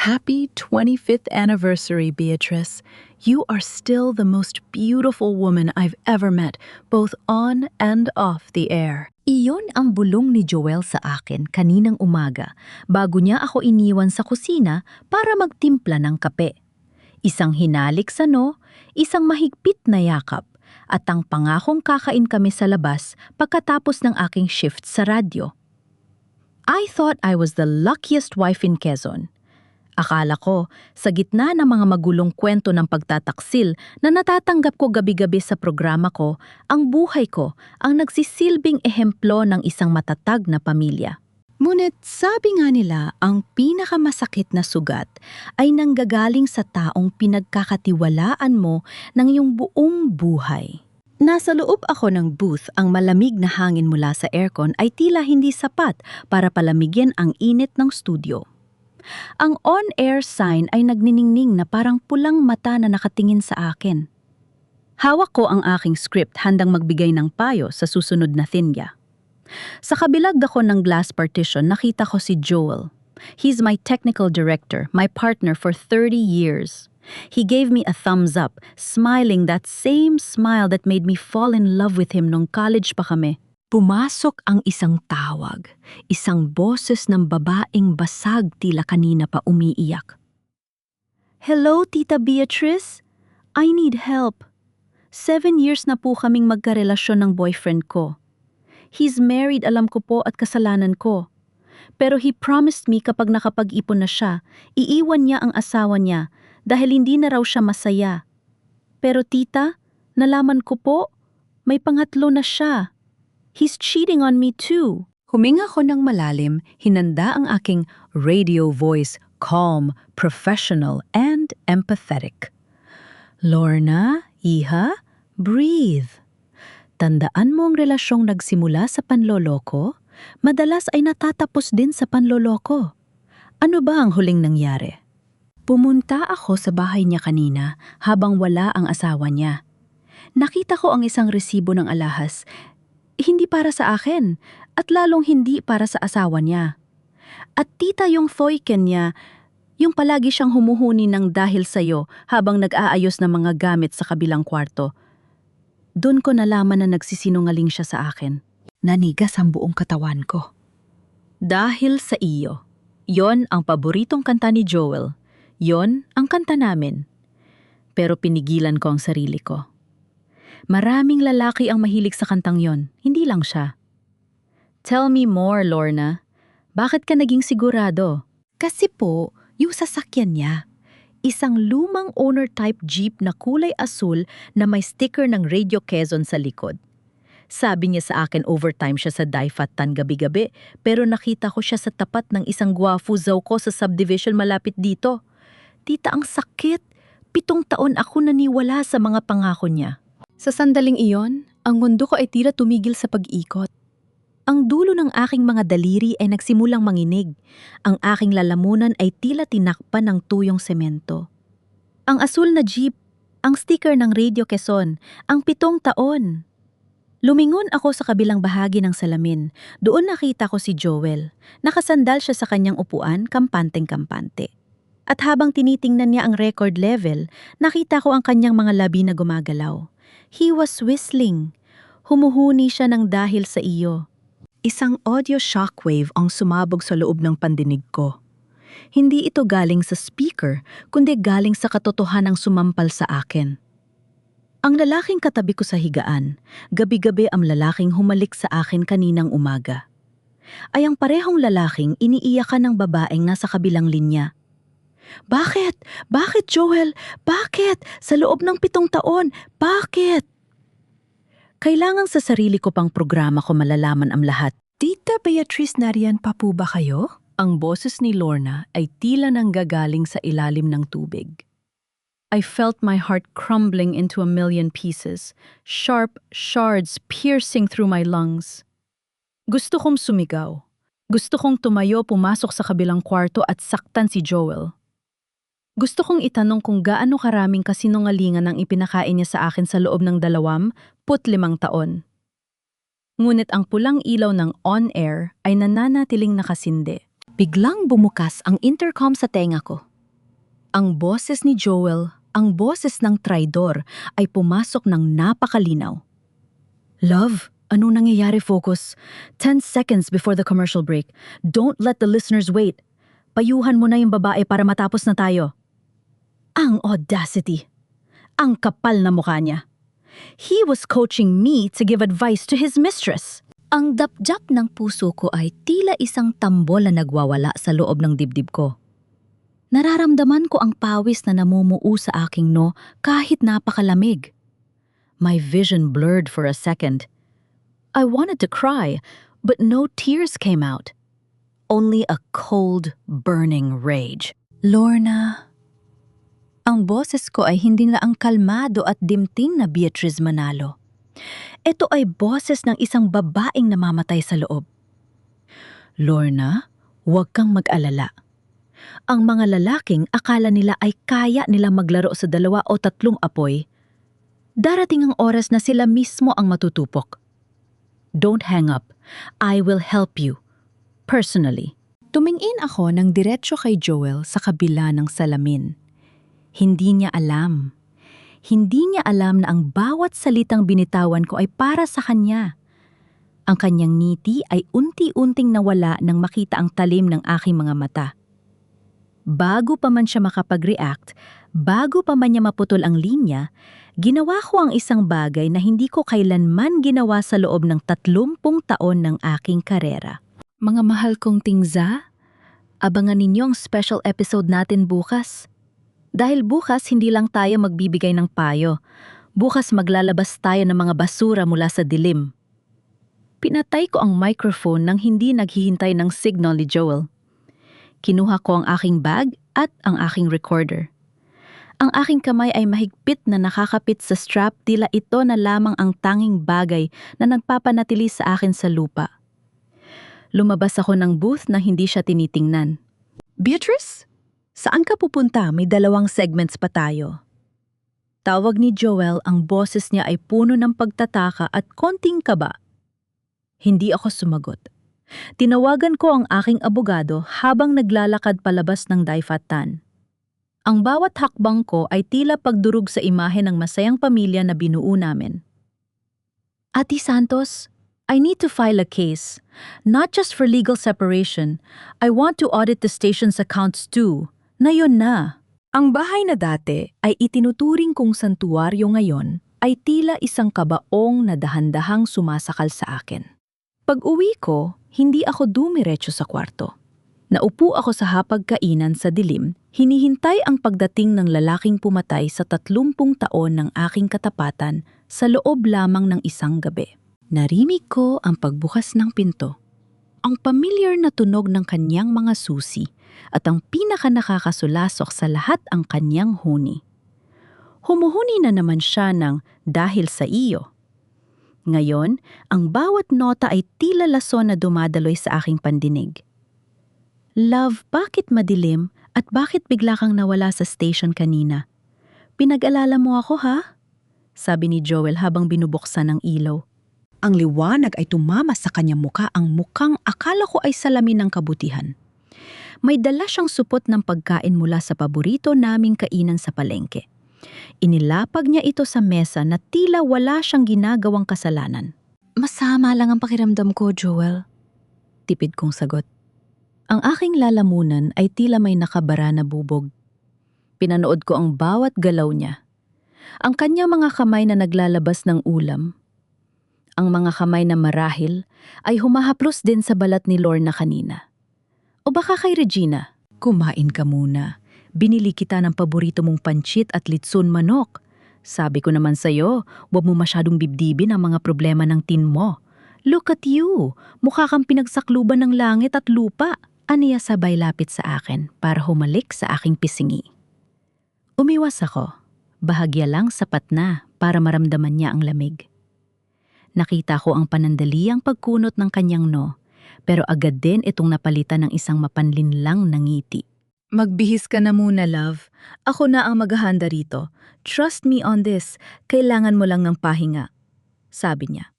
Happy 25th anniversary, Beatrice. You are still the most beautiful woman I've ever met, both on and off the air. Iyon ang bulong ni Joel sa akin kaninang umaga bago niya ako iniwan sa kusina para magtimpla ng kape. Isang hinalik sa no, isang mahigpit na yakap, at ang pangakong kakain kami sa labas pagkatapos ng aking shift sa radyo. I thought I was the luckiest wife in Quezon. Akala ko, sa gitna ng mga magulong kwento ng pagtataksil na natatanggap ko gabi-gabi sa programa ko, ang buhay ko ang nagsisilbing ehemplo ng isang matatag na pamilya. Ngunit sabi nga nila, ang pinakamasakit na sugat ay nanggagaling sa taong pinagkakatiwalaan mo ng iyong buong buhay. Nasa loob ako ng booth, ang malamig na hangin mula sa aircon ay tila hindi sapat para palamigin ang init ng studio. Ang on-air sign ay nagniningning na parang pulang mata na nakatingin sa akin. Hawak ko ang aking script, handang magbigay ng payo sa susunod na thinya. Sa kabilag ako ng glass partition, nakita ko si Joel. He's my technical director, my partner for 30 years. He gave me a thumbs up, smiling that same smile that made me fall in love with him nung college pa kami. Pumasok ang isang tawag, isang boses ng babaeng basag tila kanina pa umiiyak. Hello, Tita Beatrice? I need help. 7 years na po kaming magkarelasyon ng boyfriend ko. He's married, alam ko po, at kasalanan ko. Pero he promised me kapag nakapag-ipon na siya, iiwan niya ang asawa niya dahil hindi na raw siya masaya. Pero tita, nalaman ko po, may pangatlo na siya. He's cheating on me too. Huminga ko ng malalim, hinanda ang aking radio voice, calm, professional, and empathetic. Lorna, iha, breathe. Tandaan mo ang relasyong nagsimula sa panloloko, madalas ay natatapos din sa panloloko. Ano ba ang huling nangyari? Pumunta ako sa bahay niya kanina habang wala ang asawa niya. Nakita ko ang isang resibo ng alahas. Hindi para sa akin, at lalong hindi para sa asawa niya. At tita, yung foyken niya, yung palagi siyang humuhuni ng dahil sa'yo habang nag-aayos ng mga gamit sa kabilang kwarto. Doon ko nalaman na nagsisinungaling siya sa akin. Nanigas ang buong katawan ko. Dahil sa iyo. Yon ang paboritong kanta ni Joel. Yon ang kanta namin. Pero pinigilan ko ang sarili ko. Maraming lalaki ang mahilig sa kantang yon, hindi lang siya. Tell me more, Lorna. Bakit ka naging sigurado? Kasi po, yung sasakyan niya. Isang lumang owner-type jeep na kulay asul na may sticker ng Radio Quezon sa likod. Sabi niya sa akin overtime siya sa Daifatan gabi-gabi, pero nakita ko siya sa tapat ng isang guwafuzaw ko sa subdivision malapit dito. Tita, ang sakit. 7 taon ako naniwala sa mga pangako niya. Sa sandaling iyon, ang mundo ko ay tila tumigil sa pag-ikot. Ang dulo ng aking mga daliri ay nagsimulang manginig. Ang aking lalamunan ay tila tinakpan ng tuyong semento. Ang asul na jeep, ang sticker ng Radio Quezon, ang 7 taon. Lumingon ako sa kabilang bahagi ng salamin. Doon nakita ko si Joel. Nakasandal siya sa kanyang upuan, kampanteng-kampante. At habang tinitingnan niya ang record level, nakita ko ang kanyang mga labi na gumagalaw. He was whistling. Humuhuni siya ng dahil sa iyo. Isang audio shockwave ang sumabog sa loob ng pandinig ko. Hindi ito galing sa speaker, kundi galing sa katotohanang sumampal sa akin. Ang lalaking katabi ko sa higaan, gabi-gabi ang lalaking humalik sa akin kaninang umaga. Ay ang parehong lalaking iniiyakan ng babaeng nasa kabilang linya. Bakit? Bakit, Joel? Bakit? Sa loob ng 7 taon, bakit? Kailangan sa sarili ko pang programa ko malalaman ang lahat. Tita Beatrice, nariyan pa po ba kayo? Ang boses ni Lorna ay tila nanggagaling sa ilalim ng tubig. I felt my heart crumbling into a million pieces, sharp shards piercing through my lungs. Gusto kong sumigaw. Gusto kong tumayo, pumasok sa kabilang kwarto at saktan si Joel. Gusto kong itanong kung gaano karaming kasinungalingan ang ipinakain niya sa akin sa loob ng 25 taon. Ngunit ang pulang ilaw ng on-air ay nananatiling nakasindi. Biglang bumukas ang intercom sa tenga ko. Ang boses ni Joel, ang boses ng traidor, ay pumasok ng napakalinaw. Love, anong nangyayari, Focus? 10 seconds before the commercial break. Don't let the listeners wait. Payuhan mo na yung babae para matapos na tayo. Ang audacity. Ang kapal na mukha niya. He was coaching me to give advice to his mistress. Ang dapdap ng puso ko ay tila isang tambol na nagwawala sa loob ng dibdib ko. Nararamdaman ko ang pawis na namumuo sa aking no kahit napakalamig. My vision blurred for a second. I wanted to cry, but no tears came out. Only a cold, burning rage. Lorna. Ang boses ko ay hindi na ang kalmado at dimting na Beatrice Manalo. Ito ay boses ng isang babaeng namamatay sa loob. Lorna, huwag kang mag-alala. Ang mga lalaking akala nila ay kaya nila maglaro sa 2 o 3 apoy. Darating ang oras na sila mismo ang matutupok. Don't hang up. I will help you. Personally. Tumingin ako ng diretsyo kay Joel sa kabila ng salamin. Hindi niya alam. Hindi niya alam na ang bawat salitang binitawan ko ay para sa kanya. Ang kanyang ngiti ay unti-unting nawala nang makita ang talim ng aking mga mata. Bago pa man siya makapag-react, bago pa man niya maputol ang linya, ginawa ko ang isang bagay na hindi ko kailanman ginawa sa loob ng 30 taon ng aking karera. Mga mahal kong tingza, abangan ninyo ang special episode natin bukas. Dahil bukas hindi lang tayo magbibigay ng payo. Bukas maglalabas tayo ng mga basura mula sa dilim. Pinatay ko ang microphone nang hindi naghihintay ng signal ni Joel. Kinuha ko ang aking bag at ang aking recorder. Ang aking kamay ay mahigpit na nakakapit sa strap, tila ito na lamang ang tanging bagay na nagpapanatili sa akin sa lupa. Lumabas ako ng booth na hindi siya tinitingnan. Beatrice? Saan ka pupunta? May 2 segments pa tayo. Tawag ni Joel, ang boses niya ay puno ng pagtataka at konting kaba. Hindi ako sumagot. Tinawagan ko ang aking abogado habang naglalakad palabas ng Daifatan. Ang bawat hakbang ko ay tila pagdurog sa imahe ng masayang pamilya na binuo namin. Ate Santos, I need to file a case. Not just for legal separation. I want to audit the station's accounts too. Na yun na. Ang bahay na dati ay itinuturing kong santuwaryo ngayon ay tila isang kabaong na dahan-dahang sumasakal sa akin. Pag-uwi ko, hindi ako dumiretso sa kwarto. Naupo ako sa hapagkainan sa dilim, hinihintay ang pagdating ng lalaking pumatay sa 30 taon ng aking katapatan sa loob lamang ng isang gabi. Narinig ko ang pagbukas ng pinto. Ang familiar na tunog ng kanyang mga susi at ang pinaka-nakakasulasok sa lahat ang kanyang huni. Humuhuni na naman siya ng dahil sa iyo. Ngayon, ang bawat nota ay tila lason na dumadaloy sa aking pandinig. Love, bakit madilim at bakit bigla kang nawala sa station kanina? Pinag-alala mo ako, ha? Sabi ni Joel habang binubuksan ng ilaw. Ang liwanag ay tumama sa kanyang muka, ang mukhang akala ko ay salamin ng kabutihan. May dala siyang supot ng pagkain mula sa paborito naming kainan sa palengke. Inilapag niya ito sa mesa na tila wala siyang ginagawang kasalanan. Masama lang ang pakiramdam ko, Joel. Tipid kong sagot. Ang aking lalamunan ay tila may nakabara na bubog. Pinanood ko ang bawat galaw niya. Ang kanyang mga kamay na naglalabas ng ulam. Ang mga kamay na marahil ay humahaplos din sa balat ni Lorna kanina. O baka kay Regina, kumain ka muna. Binili kita ng paborito mong pansit at litson manok. Sabi ko naman sa'yo, huwag mo masyadong bibdibin ang mga problema ng tin mo. Look at you, mukha kang pinagsakluban ng langit at lupa. Aniya sabay lapit sa akin para humalik sa aking pisingi. Umiwas ako. Bahagya lang sapat na para maramdaman niya ang lamig. Nakita ko ang panandaliang pagkunot ng kanyang no, pero agad din itong napalitan ng isang mapanlinlang na ngiti. Magbihis ka na muna, love. Ako na ang maghahanda rito. Trust me on this. Kailangan mo lang ng pahinga. Sabi niya.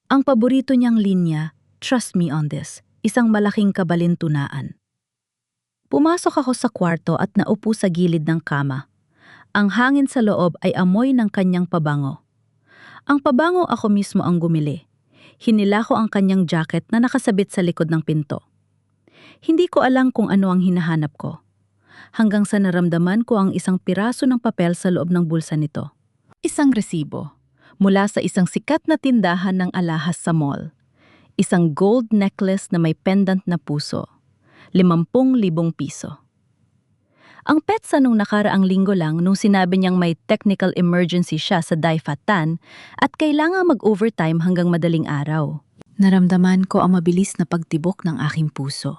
Ang paborito niyang linya, trust me on this. Isang malaking kabalintunaan. Pumasok ako sa kwarto at naupo sa gilid ng kama. Ang hangin sa loob ay amoy ng kanyang pabango. Ang pabango ako mismo ang gumili. Hinila ko ang kanyang jacket na nakasabit sa likod ng pinto. Hindi ko alam kung ano ang hinahanap ko. Hanggang sa naramdaman ko ang isang piraso ng papel sa loob ng bulsa nito. Isang resibo mula sa isang sikat na tindahan ng alahas sa mall. Isang gold necklace na may pendant na puso. 50,000 piso. Ang petsa nung nakaraang linggo lang nung sinabi niyang may technical emergency siya sa Daifatan at kailangan mag-overtime hanggang madaling araw. Naramdaman ko ang mabilis na pagtibok ng aking puso.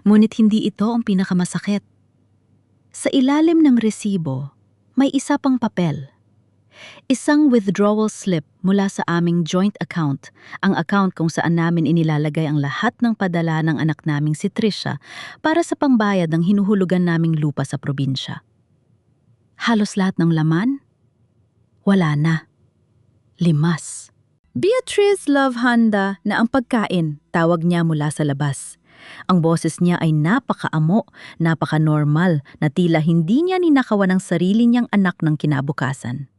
Ngunit hindi ito ang pinakamasakit. Sa ilalim ng resibo, may isa pang papel. Isang withdrawal slip mula sa aming joint account, ang account kung saan namin inilalagay ang lahat ng padala ng anak naming si Trisha para sa pambayad ng hinuhulugan naming lupa sa probinsya. Halos lahat ng laman, wala na. Limas. Beatrice Love Handa na ang pagkain, tawag niya mula sa labas. Ang boses niya ay napakaamo, napaka-normal na tila hindi niya ninakawan ang sarili niyang anak ng kinabukasan.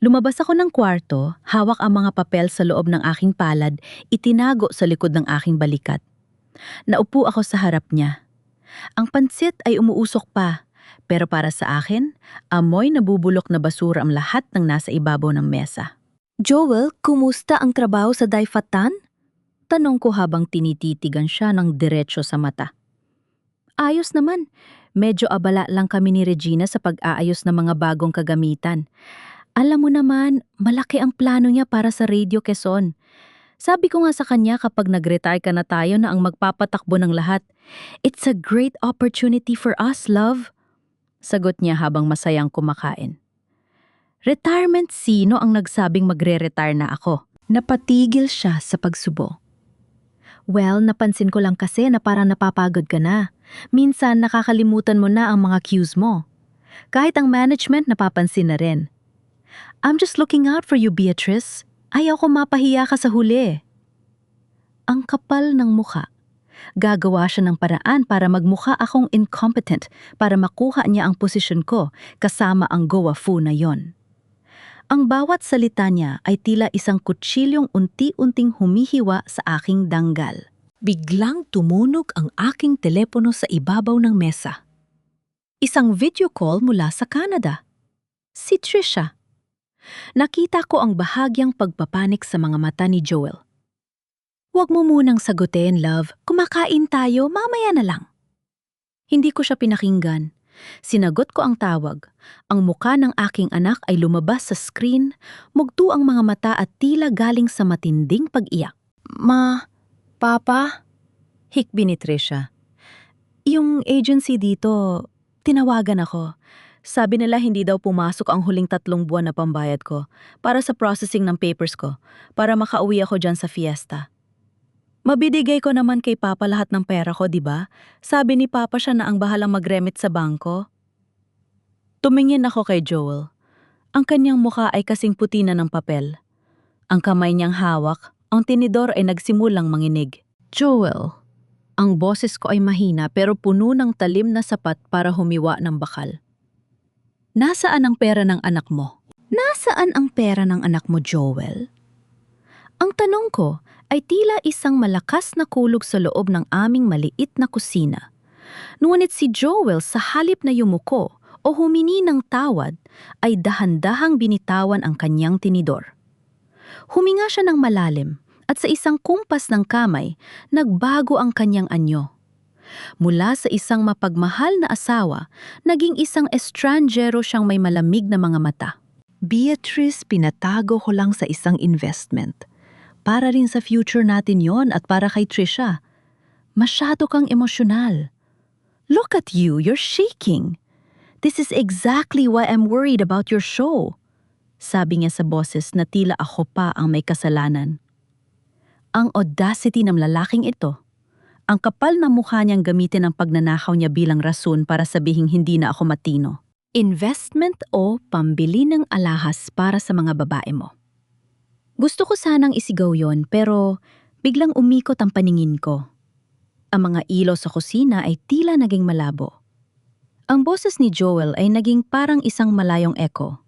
Lumabas ako ng kwarto, hawak ang mga papel sa loob ng aking palad, itinago sa likod ng aking balikat. Naupo ako sa harap niya. Ang pansit ay umuusok pa, pero para sa akin, amoy nabubulok na basura ang lahat ng nasa ibabaw ng mesa. Joel, kumusta ang trabaho sa Daifatan? Tanong ko habang tinititigan siya ng diretsyo sa mata. Ayos naman. Medyo abala lang kami ni Regina sa pag-aayos ng mga bagong kagamitan. Alam mo naman, malaki ang plano niya para sa Radio Quezon. Sabi ko nga sa kanya kapag nag-retire ka na tayo na ang magpapatakbo ng lahat. It's a great opportunity for us, love. Sagot niya habang masayang kumakain. Retirement, sino ang nagsabing magre-retire na ako? Napatigil siya sa pagsubo. Well, napansin ko lang kasi na parang napapagod ka na. Minsan nakakalimutan mo na ang mga cues mo. Kahit ang management napapansin na rin. I'm just looking out for you, Beatrice. Ayaw ko mapahiya ka sa huli. Ang kapal ng mukha. Gagawa siya ng paraan para magmukha akong incompetent para makuha niya ang posisyon ko kasama ang Goa-fu na yon. Ang bawat salita niya ay tila isang kutsilyong unti-unting humihiwa sa aking danggal. Biglang tumunog ang aking telepono sa ibabaw ng mesa. Isang video call mula sa Canada. Si Trisha. Nakita ko ang bahagyang pagpapanik sa mga mata ni Joel. Huwag mo munang sagutin, love. Kumakain tayo, mamaya na lang. Hindi ko siya pinakinggan. Sinagot ko ang tawag. Ang muka ng aking anak ay lumabas sa screen, mugto ang mga mata at tila galing sa matinding pag-iyak. Ma, Papa? Hikbi ni Trisha. Yung agency dito, tinawagan ako. Sabi nila hindi daw pumasok ang huling 3 buwan na pambayad ko para sa processing ng papers ko para makauwi ako dyan sa fiesta. Mabibigay ko naman kay Papa lahat ng pera ko, di ba? Sabi ni Papa siya na ang bahalang mag-remit sa bangko. Tumingin ako kay Joel. Ang kanyang mukha ay kasing puti na ng papel. Ang kamay niyang hawak, ang tinidor ay nagsimulang manginig. Joel, ang boses ko ay mahina pero puno ng talim na sapat para humiwa ng bakal. Nasaan ang pera ng anak mo? Nasaan ang pera ng anak mo, Joel? Ang tanong ko ay tila isang malakas na kulog sa loob ng aming maliit na kusina. Ngunit si Joel sa halip na yumuko o humini ng tawad ay dahan-dahang binitawan ang kanyang tinidor. Huminga siya ng malalim at sa isang kumpas ng kamay, nagbago ang kanyang anyo. Mula sa isang mapagmahal na asawa, naging isang estranjero siyang may malamig na mga mata. Beatrice, pinatago ko lang sa isang investment. Para rin sa future natin yon at para kay Trisha. Masyado kang emosyonal. Look at you, you're shaking. This is exactly why I'm worried about your show. Sabi niya sa boses na tila ako pa ang may kasalanan. Ang audacity ng lalaking ito. Ang kapal na mukha niyang gamitin ang pagnanakaw niya bilang rason para sabihing hindi na ako matino. Investment o pambili ng alahas para sa mga babae mo. Gusto ko sanang isigaw yon pero biglang umikot ang paningin ko. ang mga ilaw sa kusina ay tila naging malabo. Ang boses ni Joel ay naging parang isang malayong echo.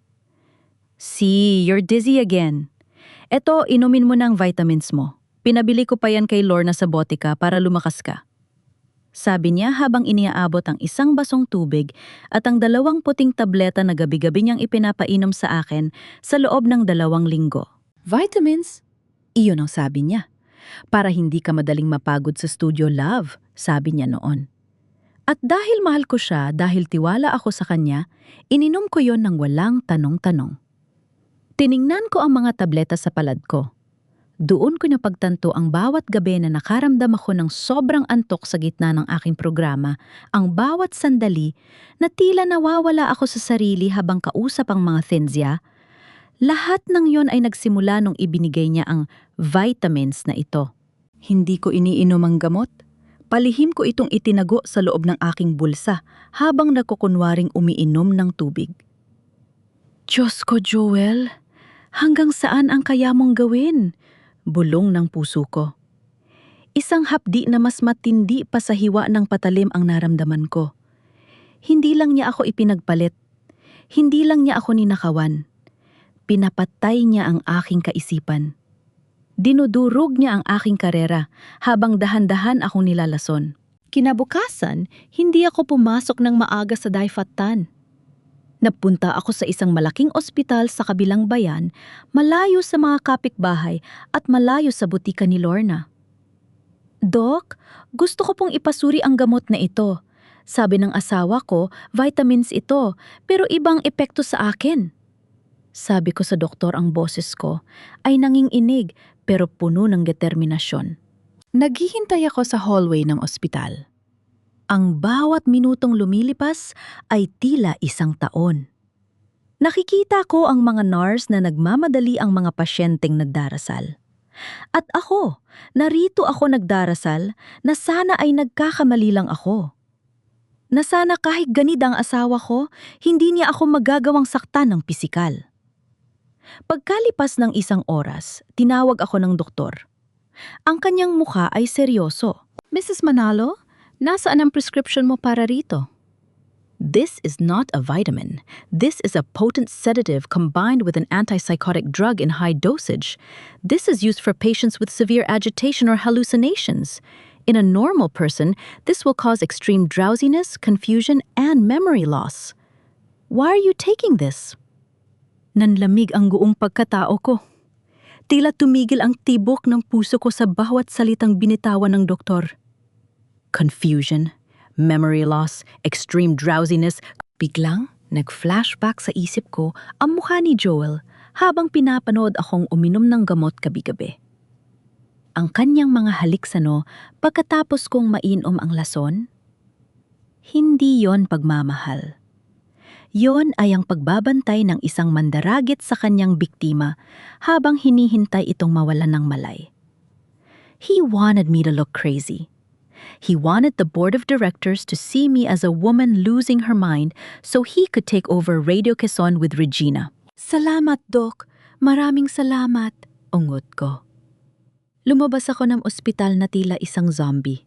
See, you're dizzy again. Eto, inumin mo ng vitamins mo. Pinabili ko pa yan kay Lorna sa botika para lumakas ka. Sabi niya habang iniaabot ang isang basong tubig at ang 2 puting tableta na gabi-gabi niyang ipinapainom sa akin sa loob ng 2 linggo. Vitamins? Iyon ang sabi niya. Para hindi ka madaling mapagod sa studio, love, sabi niya noon. At dahil mahal ko siya, dahil tiwala ako sa kanya, ininom ko yon ng walang tanong-tanong. Tiningnan ko ang mga tableta sa palad ko. Doon ko napagtanto ang bawat gabi na nakaramdam ako ng sobrang antok sa gitna ng aking programa, ang bawat sandali na tila nawawala ako sa sarili habang kausap ang mga Thinzia. Lahat ng yon ay nagsimula nung ibinigay niya ang vitamins na ito. Hindi ko iniinom ang gamot. Palihim ko itong itinago sa loob ng aking bulsa habang nagkukunwaring umiinom ng tubig. Diyos ko, Joel, hanggang saan ang kaya mong gawin? Bulong ng puso ko. Isang hapdi na mas matindi pa sa hiwa ng patalim ang naramdaman ko. Hindi lang niya ako ipinagpalit. Hindi lang niya ako ninakawan. Pinapatay niya ang aking kaisipan. Dinudurog niya ang aking karera habang dahan-dahan akong nilalason. Kinabukasan, hindi ako pumasok ng maaga sa Daifatan. Napunta ako sa isang malaking ospital sa kabilang bayan, malayo sa mga kapitbahay at malayo sa butika ni Lorna. Dok, gusto ko pong ipasuri ang gamot na ito. Sabi ng asawa ko, vitamins ito, pero ibang epekto sa akin. Sabi ko sa doktor, ang boses ko ay nanginginig pero puno ng determinasyon. Naghihintay ako sa hallway ng ospital. Ang bawat minutong lumilipas ay tila 1 taon. Nakikita ko ang mga nurse na nagmamadali ang mga pasyenteng nagdarasal. At ako, narito ako nagdarasal na sana ay nagkakamali lang ako. Na sana kahit ganid ang asawa ko, hindi niya ako magagawang saktan ng pisikal. Pagkalipas ng 1 oras, tinawag ako ng doktor. Ang kanyang mukha ay seryoso. Mrs. Manalo, nasaan ang prescription mo para rito? This is not a vitamin. This is a potent sedative combined with an antipsychotic drug in high dosage. This is used for patients with severe agitation or hallucinations. In a normal person, this will cause extreme drowsiness, confusion, and memory loss. Why are you taking this? Nanlamig ang guong pagkatao ko. Tila tumigil ang tibok ng puso ko sa bawat salitang binitawan ng doktor. Confusion, memory loss, extreme drowsiness. Biglang, nag-flashback sa isip ko ang mukha ni Joel habang pinapanood akong uminom ng gamot gabi-gabi. Ang kanyang mga haliksano pagkatapos kong mainom ang lason? Hindi yon pagmamahal. Yon ay ang pagbabantay ng isang mandaragit sa kanyang biktima habang hinihintay itong mawalan ng malay. He wanted me to look crazy. He wanted the board of directors to see me as a woman losing her mind so he could take over Radio Quezon with Regina. Salamat, Doc. Maraming salamat, ungot ko. Lumabas ako ng ospital na tila isang zombie.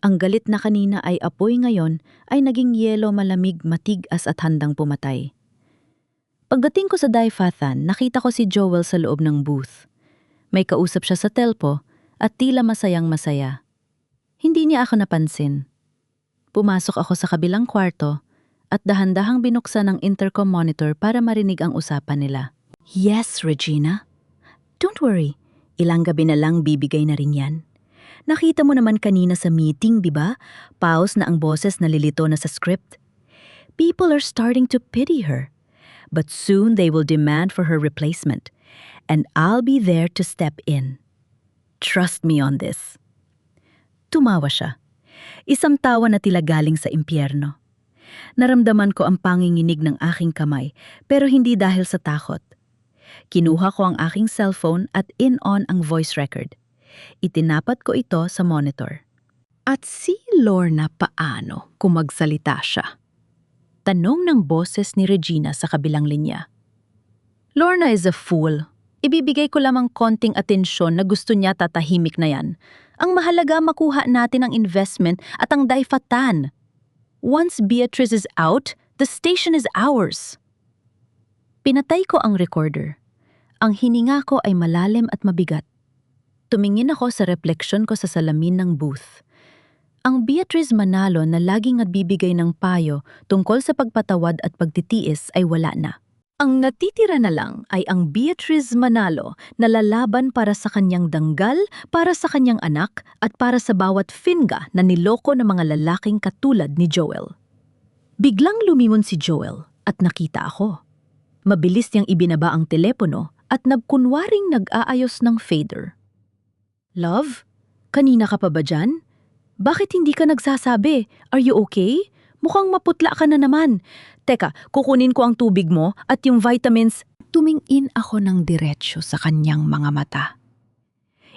Ang galit na kanina ay apoy ngayon ay naging yelo, malamig, matigas at handang pumatay. Pagdating ko sa Daifatan, nakita ko si Joel sa loob ng booth. May kausap siya sa telpo at tila masayang masaya. Hindi niya ako napansin. Pumasok ako sa kabilang kwarto at dahan-dahang binuksan ang intercom monitor para marinig ang usapan nila. Yes, Regina. Don't worry, ilang gabi na lang bibigay na rin yan. Nakita mo naman kanina sa meeting, di ba? Pause na ang boses na lilito na sa script. People are starting to pity her. But soon they will demand for her replacement. And I'll be there to step in. Trust me on this. Tumawa siya. Isang tawa na tila galing sa impyerno. Naramdaman ko ang panginginig ng aking kamay, pero hindi dahil sa takot. Kinuha ko ang aking cellphone at in-on ang voice record. Itinapat ko ito sa monitor. At si Lorna paano kung magsalita siya? Tanong ng boses ni Regina sa kabilang linya. Lorna is a fool. Ibibigay ko lamang konting atensyon na gusto niya, tatahimik na yan. Ang mahalaga makuha natin ang investment at ang daifatan. Once Beatrice is out, the station is ours. Pinatay ko ang recorder. Ang hininga ko ay malalim at mabigat. Tumingin ako sa refleksyon ko sa salamin ng booth. Ang Beatrice Manalo na laging nagbibigay ng payo tungkol sa pagpatawad at pagtitiis ay wala na. Ang natitira na lang ay ang Beatrice Manalo na lalaban para sa kanyang danggal, para sa kanyang anak, at para sa bawat finga na niloko ng mga lalaking katulad ni Joel. Biglang lumingon si Joel at nakita ako. Mabilis niyang ibinaba ang telepono at nagkunwaring nag-aayos ng fader. Love, kanina ka pa ba dyan? Bakit hindi ka nagsasabi? Are you okay? Mukhang maputla ka na naman. Teka, kukunin ko ang tubig mo at yung vitamins. Tumingin ako ng diretsyo sa kanyang mga mata.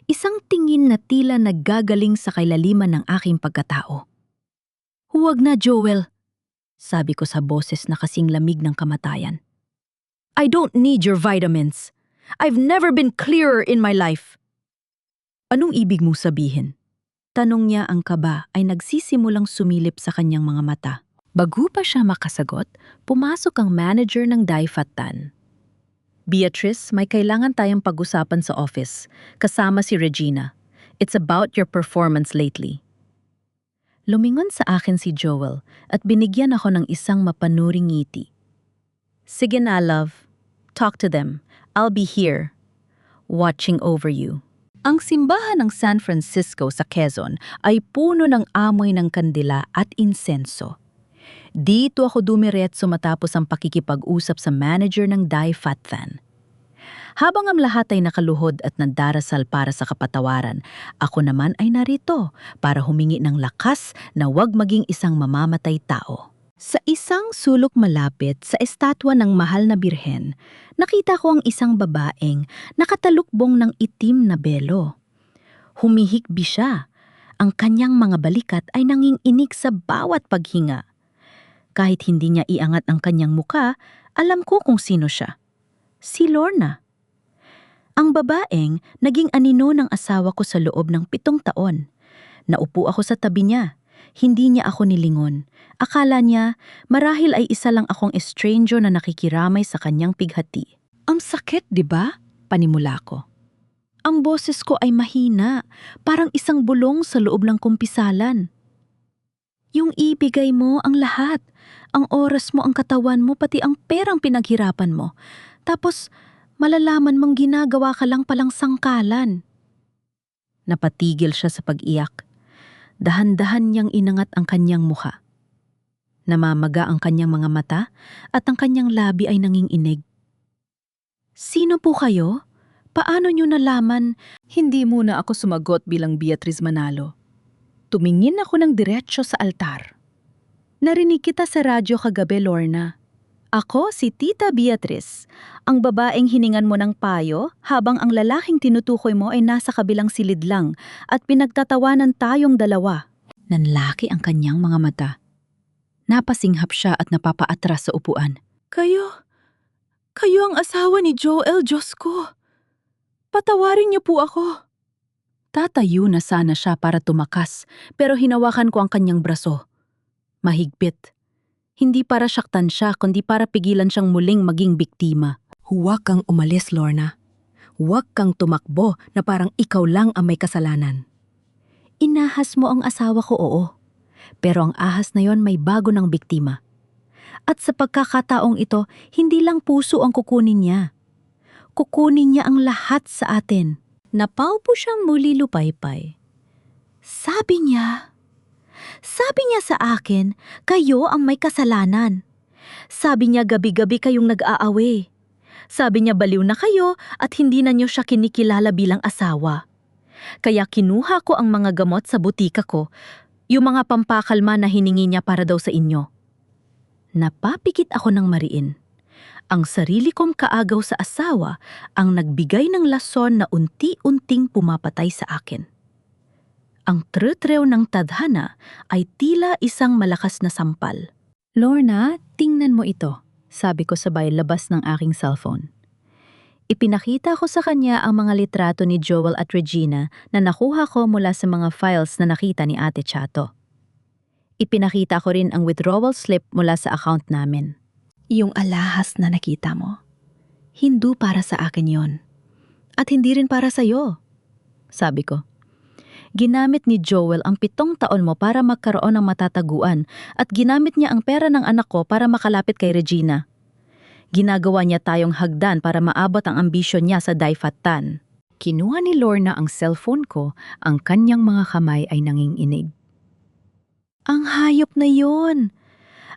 Isang tingin na tila naggagaling sa kailaliman ng aking pagkatao. Huwag na, Joel, sabi ko sa boses na kasing lamig ng kamatayan. I don't need your vitamins. I've never been clearer in my life. Anong ibig mong sabihin? Tanong niya, ang kaba ay nagsisimulang sumilip sa kanyang mga mata. Bago pa siya makasagot, pumasok ang manager ng Daifatan. Beatrice, may kailangan tayong pag-usapan sa office, kasama si Regina. It's about your performance lately. Lumingon sa akin si Joel at binigyan ako ng isang mapanuring ngiti. Sige na, love. Talk to them. I'll be here, watching over you. Ang simbahan ng San Francisco sa Quezon ay puno ng amoy ng kandila at insenso. Dito ako dumiretso matapos ang pakikipag-usap sa manager ng Daifatan. Habang ang lahat ay nakaluhod at nagdarasal para sa kapatawaran, ako naman ay narito para humingi ng lakas na huwag maging isang mamamatay tao. Sa isang sulok malapit sa estatwa ng mahal na birhen, nakita ko ang isang babaeng nakatalukbong ng itim na belo. Humihikbi siya. Ang kanyang mga balikat ay nanginginig sa bawat paghinga. Kahit hindi niya iangat ang kanyang muka, alam ko kung sino siya. Si Lorna. Ang babaeng naging anino ng asawa ko sa loob ng 7 taon. Naupo ako sa tabi niya. Hindi niya ako nilingon. Akala niya, marahil ay isa lang akong estrangero na nakikiramay sa kanyang pighati. Ang sakit, di ba? Panimula ko. Ang boses ko ay mahina, parang isang bulong sa loob ng kumpisalan. Yung ibigay mo ang lahat, ang oras mo, ang katawan mo, pati ang perang pinaghirapan mo. Tapos, malalaman mong ginagawa ka lang palang sangkalan. Napatigil siya sa pag-iyak. Dahan-dahan niyang inangat ang kanyang mukha. Namamaga ang kanyang mga mata at ang kanyang labi ay nanginginig. Sino po kayo? Paano niyo nalaman? Hindi muna ako sumagot bilang Beatrice Manalo. Tumingin ako ng diretsyo sa altar. Narinig kita sa radyo kagabi, Lorna. Ako si Tita Beatrice, ang babaeng hiningan mo ng payo habang ang lalaking tinutukoy mo ay nasa kabilang silid lang at pinagtatawanan tayong dalawa. Nanlaki ang kanyang mga mata. Napasinghap siya at napapaatras sa upuan. Kayo ang asawa ni Joel, Diyos ko. Patawarin niyo po ako. Tatayo na sana siya para tumakas, pero hinawakan ko ang kanyang braso. Mahigpit. Hindi para saktan siya, kundi para pigilan siyang muling maging biktima. Huwag kang umalis, Lorna. Huwag kang tumakbo na parang ikaw lang ang may kasalanan. Inahas mo ang asawa ko, oo. Pero ang ahas na yon may bago ng biktima. At sa pagkakataong ito, hindi lang puso ang kukunin niya. Kukunin niya ang lahat sa atin. Napaupo siyang muli lupaypay. Sabi niya sa akin, kayo ang may kasalanan. Sabi niya gabi-gabi kayong nag-aaway. Sabi niya baliw na kayo at hindi na niyo siya kinikilala bilang asawa. Kaya kinuha ko ang mga gamot sa butika ko, yung mga pampakalma na hiningi niya para daw sa inyo. Napapikit ako ng mariin. Ang sarili kong kaagaw sa asawa ang nagbigay ng lason na unti-unting pumapatay sa akin. Ang trutrew ng tadhana ay tila isang malakas na sampal. Lorna, tingnan mo ito, sabi ko sabay labas ng aking cellphone. Ipinakita ko sa kanya ang mga litrato ni Joel at Regina na nakuha ko mula sa mga files na nakita ni Ate Chato. Ipinakita ko rin ang withdrawal slip mula sa account namin. Yung alahas na nakita mo, hindi para sa akin yon. At hindi rin para sa'yo, sabi ko. Ginamit ni Joel ang 7 taon mo para magkaroon ng matataguan at ginamit niya ang pera ng anak ko para makalapit kay Regina. Ginagawa niya tayong hagdan para maabot ang ambisyon niya sa Daifatan. Kinuha ni Lorna ang cellphone ko, ang kanyang mga kamay ay nanginginig. Ang hayop na yon!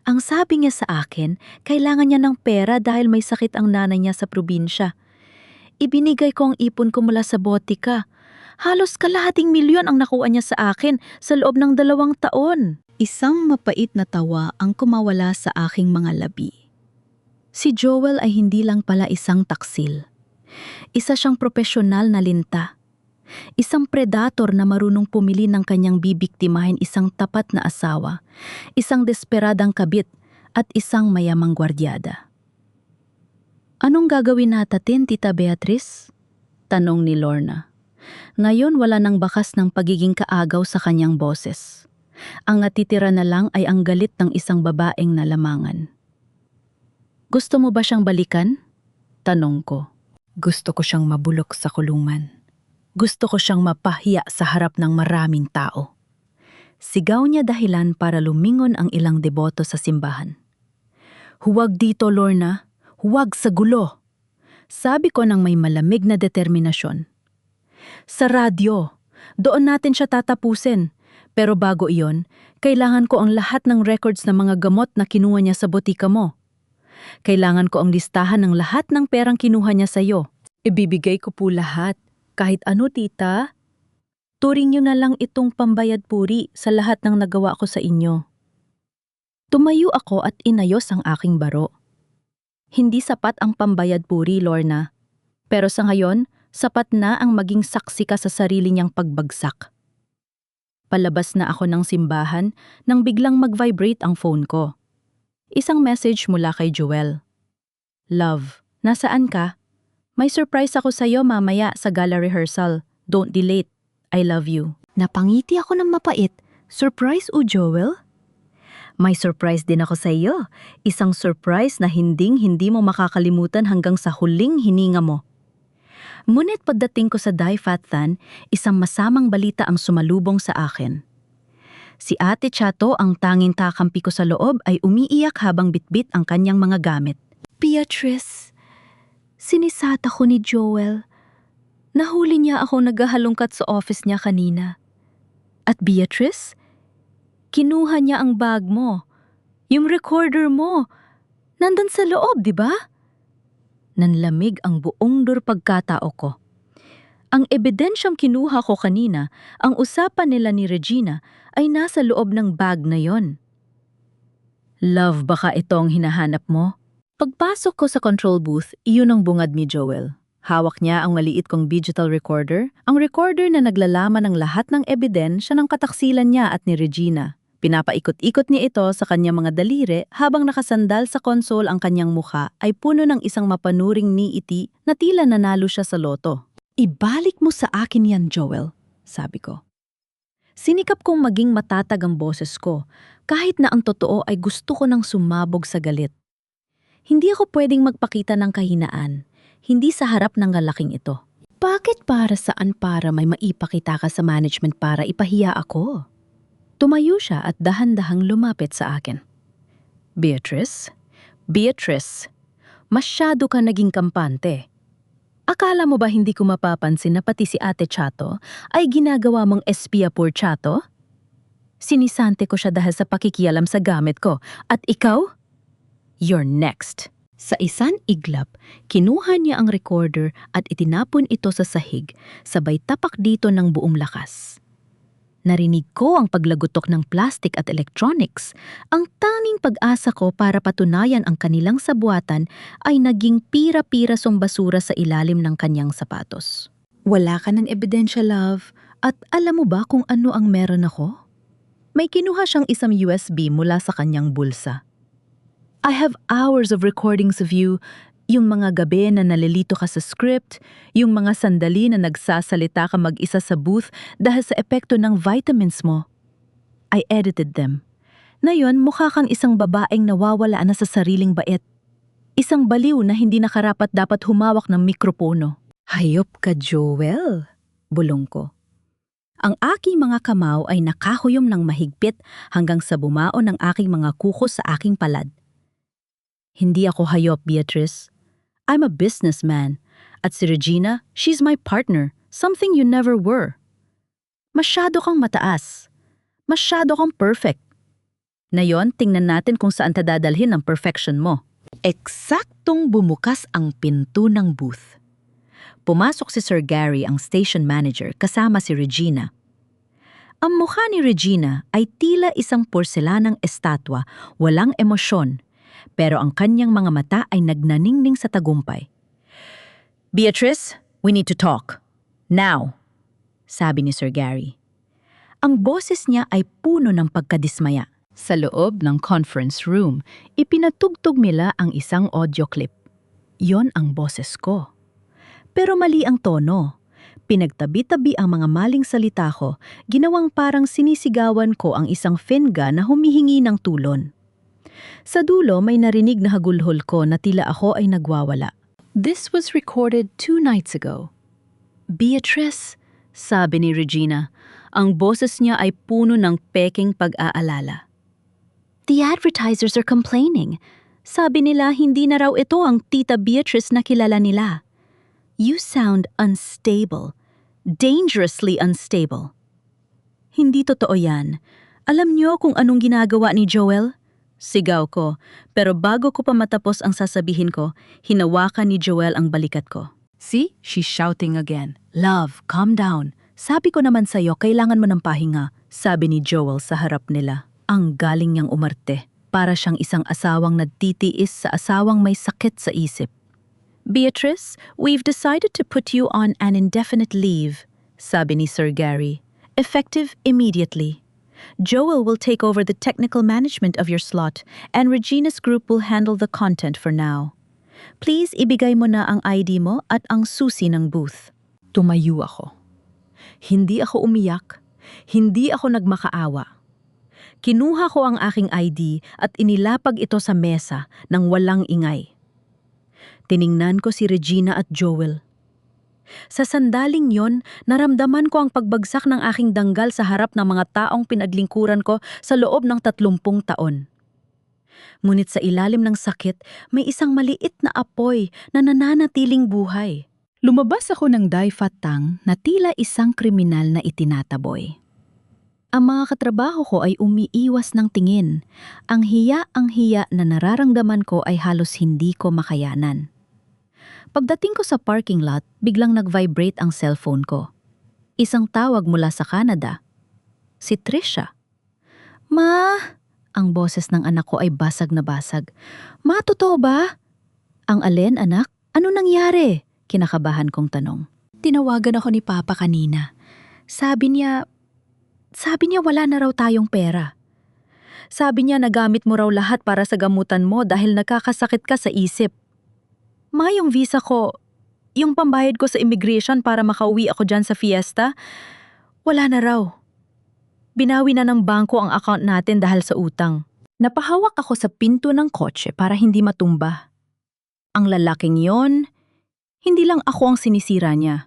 Ang sabi niya sa akin, kailangan niya ng pera dahil may sakit ang nanay niya sa probinsya. Ibinigay ko ang ipon ko mula sa botika. Halos kalahating milyon ang nakuha niya sa akin sa loob ng 2 taon. Isang mapait na tawa ang kumawala sa aking mga labi. Si Joel ay hindi lang pala isang taksil. Isa siyang propesyonal na linta. Isang predator na marunong pumili ng kanyang bibiktimahin, isang tapat na asawa, isang desperadang kabit, at isang mayamang gwardyada. Anong gagawin natin, Tita Beatrice? Tanong ni Lorna. Ngayon wala nang bakas ng pagiging kaagaw sa kanyang boses. Ang natitira na lang ay ang galit ng isang babaeng nalamangan. Gusto mo ba siyang balikan? Tanong ko. Gusto ko siyang mabulok sa kulungan. Gusto ko siyang mapahiya sa harap ng maraming tao. Sigaw niya dahilan para lumingon ang ilang deboto sa simbahan. Huwag dito, Lorna. Huwag sa gulo. Sabi ko ng may malamig na determinasyon. Sa radyo, doon natin siya tatapusin. Pero bago iyon, kailangan ko ang lahat ng records ng mga gamot na kinuha niya sa botika mo. Kailangan ko ang listahan ng lahat ng perang kinuha niya sa'yo. Ibibigay ko po lahat. Kahit ano, tita. Turing niyo na lang itong pambayad puri sa lahat ng nagawa ko sa inyo. Tumayo ako at inayos ang aking baro. Hindi sapat ang pambayad puri, Lorna. Pero sa ngayon, sapat na ang maging saksi ka sa sarili niyang pagbagsak. Palabas na ako ng simbahan nang biglang mag-vibrate ang phone ko. Isang message mula kay Joel. Love, nasaan ka? May surprise ako sa'yo mamaya sa gala rehearsal. Don't be late. I love you. Napangiti ako ng mapait. Surprise o Joel? May surprise din ako sa'yo. Isang surprise na hindi mo makakalimutan hanggang sa huling hininga mo. Ngunit pagdating ko sa Daifatan, isang masamang balita ang sumalubong sa akin. Si Ate Chato, ang tanging kakampi ko sa loob, ay umiiyak habang bitbit ang kanyang mga gamit. Beatrice, sinisata ko ni Joel. Nahuli niya ako naghahalungkat sa office niya kanina. At Beatrice, kinuha niya ang bag mo. Yung recorder mo. Nandun sa loob, di ba? Nanlamig ang buong pagkatao ko. Ang ebidensyang kinuha ko kanina, ang usapan nila ni Regina, ay nasa loob ng bag na yon. Love, baka ito ang hinahanap mo? Pagpasok ko sa control booth, iyon ang bungad ni Joel. Hawak niya ang maliit kong digital recorder, ang recorder na naglalaman ng lahat ng ebidensya ng kataksilan niya at ni Regina. Pinapaikot-ikot niya ito sa kanyang mga daliri habang nakasandal sa konsol ang kanyang mukha ay puno ng isang mapanuring niiti na tila nanalo siya sa loto. Ibalik mo sa akin yan, Joel, sabi ko. Sinikap kong maging matatag ang boses ko, kahit na ang totoo ay gusto ko nang sumabog sa galit. Hindi ako pwedeng magpakita ng kahinaan, hindi sa harap ng lalaking ito. Bakit para saan para may maipakita ka sa management para ipahiya ako? Tumayo siya at dahan-dahang lumapit sa akin. Beatrice, masyado ka naging kampante. Akala mo ba hindi ko mapapansin na pati si Ate Chato ay ginagawa mong espiya por Chato? Sinisante ko siya dahil sa pakikialam sa gamit ko. At ikaw? You're next. Sa isang iglap, kinuha niya ang recorder at itinapon ito sa sahig, sabay tapak dito ng buong lakas. Narinig ko ang paglagutok ng plastic at electronics. Ang tanging pag-asa ko para patunayan ang kanilang sabuatan ay naging pira-pirasong basura sa ilalim ng kanyang sapatos. Wala ka ng ebidensya, love. At alam mo ba kung ano ang meron ako? May kinuha siyang isang USB mula sa kanyang bulsa. I have hours of recordings of you. Yung mga gabi na nalilito ka sa script, yung mga sandali na nagsasalita ka mag-isa sa booth dahil sa epekto ng vitamins mo. I edited them. Ngayon, mukha kang isang babaeng nawawalaan na sa sariling bait. Isang baliw na hindi nakarapat-dapat humawak ng mikropono. Hayop ka, Joel, bulong ko. Ang aking mga kamao ay nakahuyom ng mahigpit hanggang sa bumaon ng aking mga kuko sa aking palad. Hindi ako hayop, Beatrice. I'm a businessman. At si Regina, she's my partner, something you never were. Masyado kang mataas. Masyado kang perfect. Ngayon, tingnan natin kung saan dadalhin ang perfection mo. Eksaktong bumukas ang pinto ng booth. Pumasok si Sir Gary, ang station manager, kasama si Regina. Ang mukha ni Regina ay tila isang porselanang estatwa, walang emosyon, pero ang kanyang mga mata ay nagnaningning sa tagumpay. Beatrice, we need to talk. Now, sabi ni Sir Gary. Ang boses niya ay puno ng pagkadismaya. Sa loob ng conference room, ipinatugtog nila ang isang audio clip. Yon ang boses ko. Pero mali ang tono. Pinagtabi-tabi ang mga maling salita ko, ginawang parang sinisigawan ko ang isang finga na humihingi ng tulon. Sa dulo may narinig na hagulhol ko na tila ako ay nagwawala. This was recorded 2 nights ago. Beatrice, sabi ni Regina, ang boses niya ay puno ng peking pag-aalala. The advertisers are complaining. Sabi nila hindi na raw ito ang Tita Beatrice na kilala nila. You sound unstable. Dangerously unstable. Hindi totoo yan. Alam niyo kung anong ginagawa ni Joel? Sigaw ko, pero bago ko pa matapos ang sasabihin ko, hinawakan ni Joel ang balikat ko. See? She's shouting again. Love, calm down. Sabi ko naman sa'yo, kailangan mo ng pahinga, sabi ni Joel sa harap nila. Ang galing niyang umarte, para siyang isang asawang nagtitiis sa asawang may sakit sa isip. Beatrice, we've decided to put you on an indefinite leave, sabi ni Sir Gary. Effective immediately. Joel will take over the technical management of your slot and Regina's group will handle the content for now. Please ibigay mo na ang ID mo at ang susi ng booth. Tumayo ako. Hindi ako umiyak. Hindi ako nagmakaawa. Kinuha ko ang aking ID at inilapag ito sa mesa nang walang ingay. Tiningnan ko si Regina at Joel. Sa sandaling yon, naramdaman ko ang pagbagsak ng aking danggal sa harap ng mga taong pinaglingkuran ko sa loob ng 30 taon. Ngunit sa ilalim ng sakit, may isang maliit na apoy na nananatiling buhay. Lumabas ako ng daifatang na tila isang kriminal na itinataboy. Ang mga katrabaho ko ay umiiwas ng tingin. Ang hiya na nararamdaman ko ay halos hindi ko makayanan. Pagdating ko sa parking lot, biglang nag-vibrate ang cellphone ko. Isang tawag mula sa Canada. Si Trisha. Ma! Ang boses ng anak ko ay basag na basag. Ma, totoo ba? Ang alin, anak? Ano nangyari? Kinakabahan kong tanong. Tinawagan ako ni Papa kanina. Sabi niya wala na raw tayong pera. Sabi niya nagamit mo raw lahat para sa gamutan mo dahil nakakasakit ka sa isip. Ma, yung visa ko, yung pambayad ko sa immigration para makauwi ako dyan sa fiesta, wala na raw. Binawi na ng bangko ang account natin dahil sa utang. Napahawak ako sa pinto ng kotse para hindi matumba. Ang lalaking yon, hindi lang ako ang sinisira niya.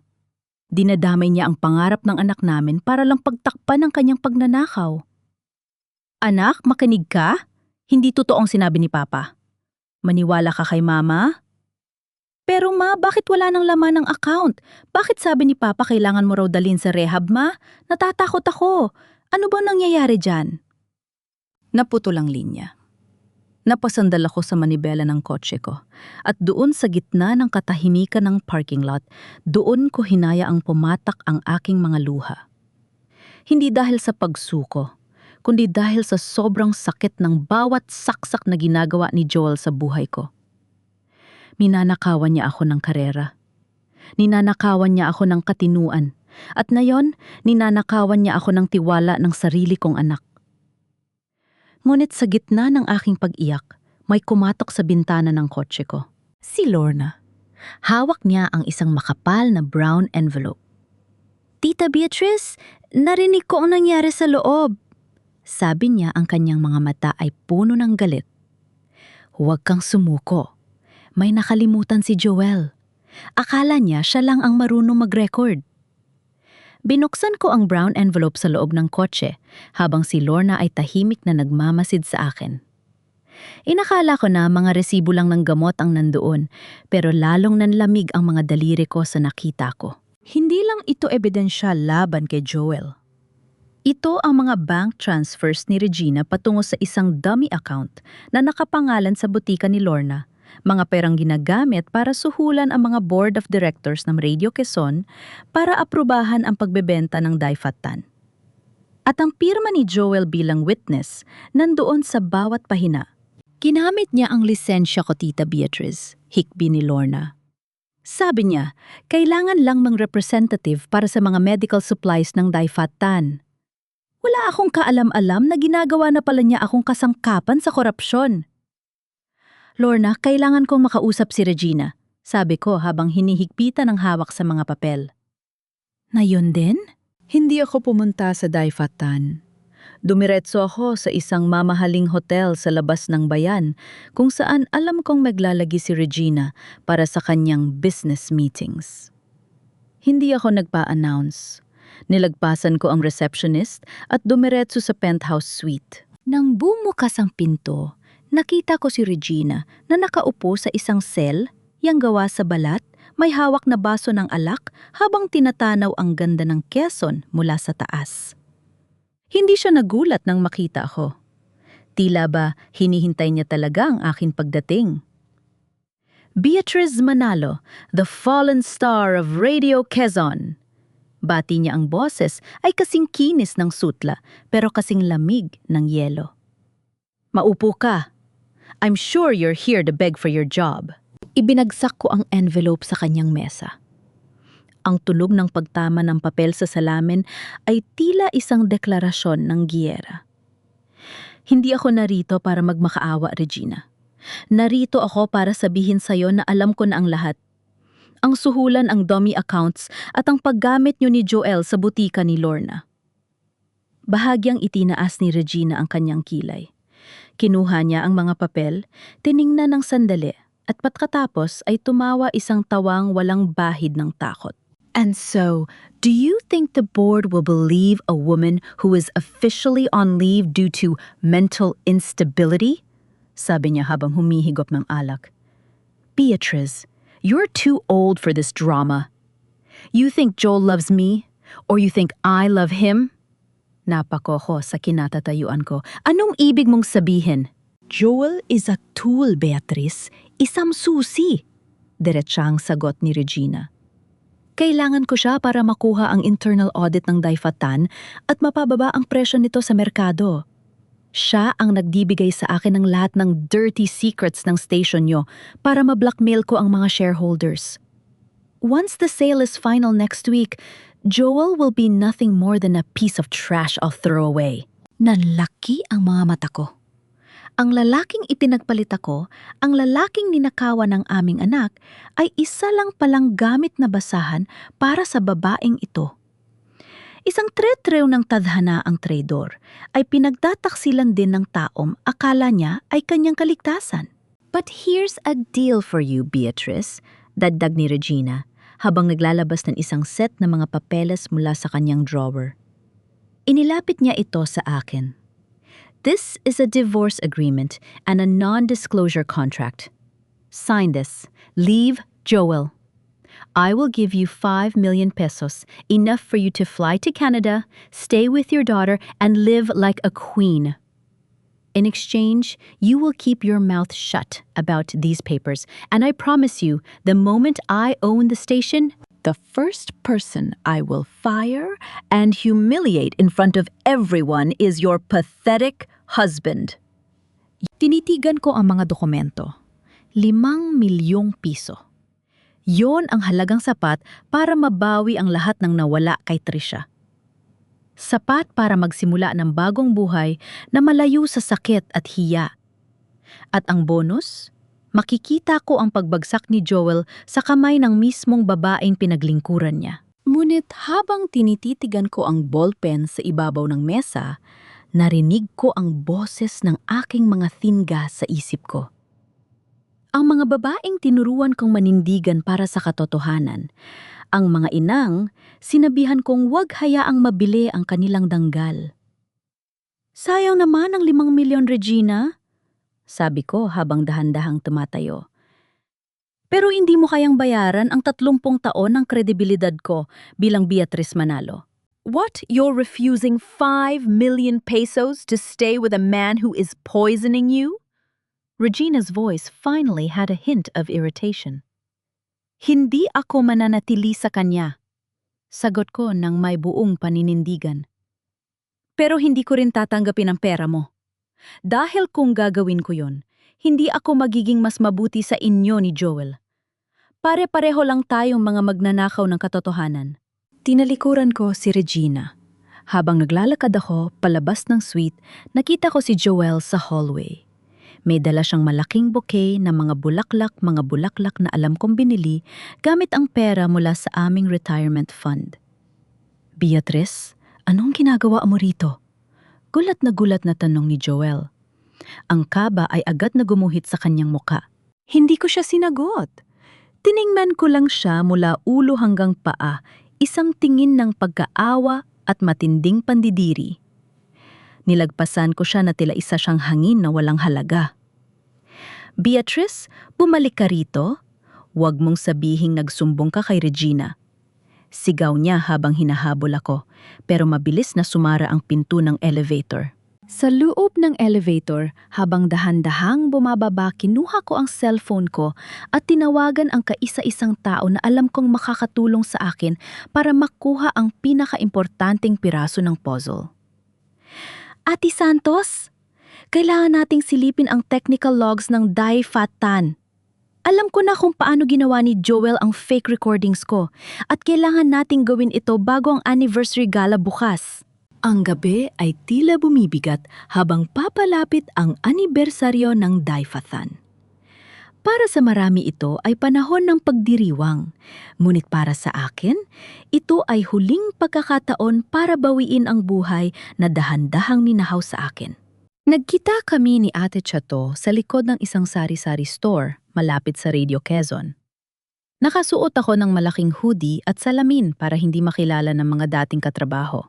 Dinadamay niya ang pangarap ng anak namin para lang pagtakpan ng kanyang pagnanakaw. Anak, makinig ka? Hindi totoong sinabi ni Papa. Maniwala ka kay Mama? Pero ma, bakit wala nang laman ng account? Bakit sabi ni Papa kailangan mo raw dalhin sa rehab, ma? Natatakot ako. Ano bang nangyayari dyan? Naputol ang linya. Napasandal ako sa manibela ng kotse ko. At doon sa gitna ng katahimikan ng parking lot, doon ko hinaya ang pumatak ang aking mga luha. Hindi dahil sa pagsuko, kundi dahil sa sobrang sakit ng bawat saksak na ginagawa ni Joel sa buhay ko. Ninanakawan niya ako ng karera. Ninanakawan niya ako ng katinuan. At ngayon, ninanakawan niya ako ng tiwala ng sarili kong anak. Ngunit sa gitna ng aking pag-iyak, may kumatok sa bintana ng kotse ko. Si Lorna. Hawak niya ang isang makapal na brown envelope. Tita Beatrice, narinig ko ang nangyari sa loob. Sabi niya, ang kanyang mga mata ay puno ng galit. Huwag kang sumuko. May nakalimutan si Joel. Akala niya siya lang ang marunong mag-record. Binuksan ko ang brown envelope sa loob ng kotse habang si Lorna ay tahimik na nagmamasid sa akin. Inakala ko na mga resibo lang ng gamot ang nandoon, pero lalong nanlamig ang mga daliri ko sa nakita ko. Hindi lang ito ebidensyal laban kay Joel. Ito ang mga bank transfers ni Regina patungo sa isang dummy account na nakapangalan sa butika ni Lorna, mga perang ginagamit para suhulan ang mga board of directors ng Radio Quezon para aprubahan ang pagbebenta ng Difatan. At ang pirma ni Joel bilang witness nandoon sa bawat pahina. Ginamit niya ang lisensya ko, Tita Beatrice, hikbi ni Lorna. Sabi niya, kailangan lang mang representative para sa mga medical supplies ng Difatan. Wala akong kaalam-alam na ginagawa na pala niya akong kasangkapan sa korupsyon. Lorna, kailangan kong makausap si Regina, sabi ko habang hinihigpitan ang hawak sa mga papel. Na yun din? Hindi ako pumunta sa Difatan. Dumiretso ako sa isang mamahaling hotel sa labas ng bayan kung saan alam kong maglalagi si Regina para sa kanyang business meetings. Hindi ako nagpa-announce. Nilagpasan ko ang receptionist at dumiretso sa penthouse suite. Nang bumukas ang pinto, nakita ko si Regina na nakaupo sa isang cell, yang gawa sa balat, may hawak na baso ng alak habang tinatanaw ang ganda ng Quezon mula sa taas. Hindi siya nagulat nang makita ako. Tila ba hinihintay niya talaga ang aking pagdating. Beatrice Manalo, the fallen star of Radio Quezon. Bati niya ang boses ay kasing kinis ng sutla pero kasing lamig ng yelo. Maupo ka. I'm sure you're here to beg for your job. Ibinagsak ko ang envelope sa kanyang mesa. Ang tunog ng pagtama ng papel sa salamin ay tila isang deklarasyon ng giyera. Hindi ako narito para magmakaawa, Regina. Narito ako para sabihin sa'yo na alam ko na ang lahat. Ang suhulan ang dummy accounts at ang paggamit niyo ni Joel sa butika ni Lorna. Bahagyang itinaas ni Regina ang kanyang kilay. Kinuha niya ang mga papel, tiningnan ng sandali at pagkatapos ay tumawa isang tawang walang bahid ng takot. And so, do you think the board will believe a woman who is officially on leave due to mental instability? Sabi niya habang humihigop ng alak. Beatrice, you're too old for this drama. You think Joel loves me? Or you think I love him? Napako ko sa kinatatayuan ko. Anong ibig mong sabihin? Joel is a tool, Beatrice. Isang susi. Diretsyang sagot ni Regina. Kailangan ko siya para makuha ang internal audit ng Difatan at mapababa ang presyo nito sa merkado. Siya ang nagbibigay sa akin ng lahat ng dirty secrets ng station nyo para ma-blackmail ko ang mga shareholders. Once the sale is final next week, Joel will be nothing more than a piece of trash I'll throw away. Nanlaki ang mga mata ko. Ang lalaking ipinagpalit ako, ang lalaking ninakawan ng aming anak, ay isa lang palang gamit na basahan para sa babaeng ito. Isang tretrew ng tadhana ang traidor, ay pinagtataksilan din ng taom akala niya ay kanyang kaligtasan. But here's a deal for you, Beatrice, dagdag ni Regina, habang naglalabas ng isang set na mga papeles mula sa kanyang drawer. Inilapit niya ito sa akin. This is a divorce agreement and a non-disclosure contract. Sign this. Leave Joel. I will give you 5 million pesos, enough for you to fly to Canada, stay with your daughter, and live like a queen. In exchange, you will keep your mouth shut about these papers, and I promise you, the moment I own the station, the first person I will fire and humiliate in front of everyone is your pathetic husband. Tinitigan ko ang mga dokumento. 5 milyong piso. Yon ang halagang sapat para mabawi ang lahat ng nawala kay Trisha. Sapat para magsimula ng bagong buhay na malayo sa sakit at hiya. At ang bonus, Makikita ko ang pagbagsak ni Joel sa kamay ng mismong babaeng pinaglingkuran niya. Ngunit habang tinititigan ko ang ballpen sa ibabaw ng mesa, narinig ko ang boses ng aking mga thinga sa isip ko. Ang mga babaeng tinuruan kong manindigan para sa katotohanan. Ang mga inang, sinabihan kong huwag hayaang mabili ang kanilang danggal. Sayang naman ang 5 milyon, Regina, sabi ko habang dahan-dahang tumatayo. Pero hindi mo kayang bayaran ang 30 taon ng kredibilidad ko bilang Beatrice Manalo. What? You're refusing 5 million pesos to stay with a man who is poisoning you? Regina's voice finally had a hint of irritation. Hindi ako mananatili sa kanya, sagot ko ng may buong paninindigan. Pero hindi ko rin tatanggapin ang pera mo. Dahil kung gagawin ko yon, hindi ako magiging mas mabuti sa inyo ni Joel. Pare-pareho lang tayong mga magnanakaw ng katotohanan. Tinalikuran ko si Regina. Habang naglalakad ako palabas ng suite, nakita ko si Joel sa hallway. May dala siyang malaking bouquet na mga bulaklak na alam kong binili gamit ang pera mula sa aming retirement fund. Beatrice, anong ginagawa mo rito? Gulat na tanong ni Joel. Ang kaba ay agad na gumuhit sa kanyang muka. Hindi ko siya sinagot. Tiningnan ko lang siya mula ulo hanggang paa, isang tingin ng pagkaawa at matinding pandidiri. Nilagpasan ko siya na tila isa siyang hangin na walang halaga. Beatrice, bumalik ka rito. Huwag mong sabihing nagsumbong ka kay Regina. Sigaw niya habang hinahabol ako, pero mabilis na sumara ang pinto ng elevator. Sa loob ng elevator, habang dahan-dahang bumababa, kinuha ko ang cellphone ko at tinawagan ang kaisa-isang tao na alam kong makakatulong sa akin para makuha ang pinaka-importanting piraso ng puzzle. Ate Santos, kailangan nating silipin ang technical logs ng Dai Fat Tan. Alam ko na kung paano ginawa ni Joel ang fake recordings ko at kailangan nating gawin ito bago ang anniversary gala bukas. Ang gabi ay tila bumibigat habang papalapit ang anibersaryo ng Dai Fat Tan. Para sa marami ito ay panahon ng pagdiriwang, ngunit para sa akin, ito ay huling pagkakataon para bawiin ang buhay na dahan-dahang ninahaw sa akin. Nagkita kami ni Ate Chato sa likod ng isang sari-sari store malapit sa Radio Quezon. Nakasuot ako ng malaking hoodie at salamin para hindi makilala ng mga dating katrabaho.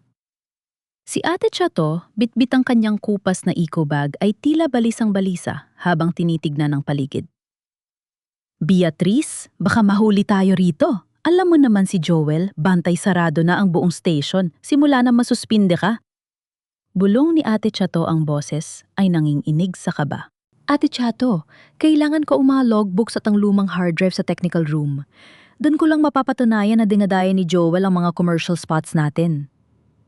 Si Ate Chato, bitbit ang kanyang kupas na eco bag ay tila balisang-balisa habang tinitignan ang paligid. Beatrice, baka mahuli tayo rito. Alam mo naman si Joel, bantay sarado na ang buong station, simula na masuspinde ka. Bulong ni Ate Chato ang boses ay nanginginig sa kaba. Ate Chato, kailangan ko mga logbooks at ang lumang hard drive sa technical room. Doon ko lang mapapatunayan na dinadaya ni Joel ang mga commercial spots natin.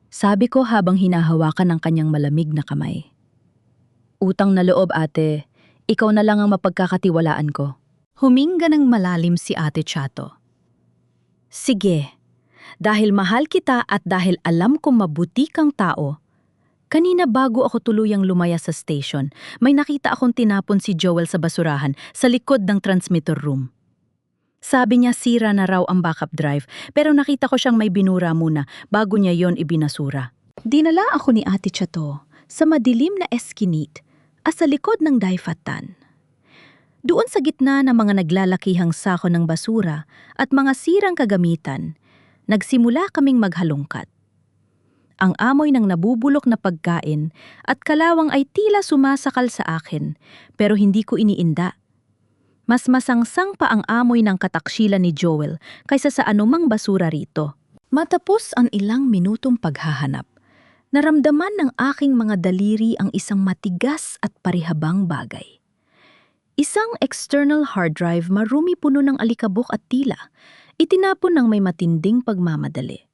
Sabi ko habang hinahawakan ang kanyang malamig na kamay. Utang na loob, ate. Ikaw na lang ang mapagkakatiwalaan ko. Huminga ng malalim si Ate Chato. Sige, dahil mahal kita at dahil alam kong mabuti kang tao, kanina bago ako tuluyang lumaya sa station, may nakita akong tinapon si Joel sa basurahan sa likod ng transmitter room. Sabi niya sira na raw ang backup drive, pero nakita ko siyang may binura muna bago niya yon ibinasura. Dinala ako ni Ate Chato sa madilim na eskinit at sa likod ng Dai Fat Tan. Doon sa gitna ng mga naglalakihang sako ng basura at mga sirang kagamitan, nagsimula kaming maghalongkat. Ang amoy ng nabubulok na pagkain at kalawang ay tila sumasakal sa akin, pero hindi ko iniinda. Mas masangsang pa ang amoy ng kataksilan ni Joel kaysa sa anumang basura rito. Matapos ang ilang minutong paghahanap, naramdaman ng aking mga daliri ang isang matigas at parihabang bagay. Isang external hard drive marumi puno ng alikabok at tila, itinapon ng may matinding pagmamadali.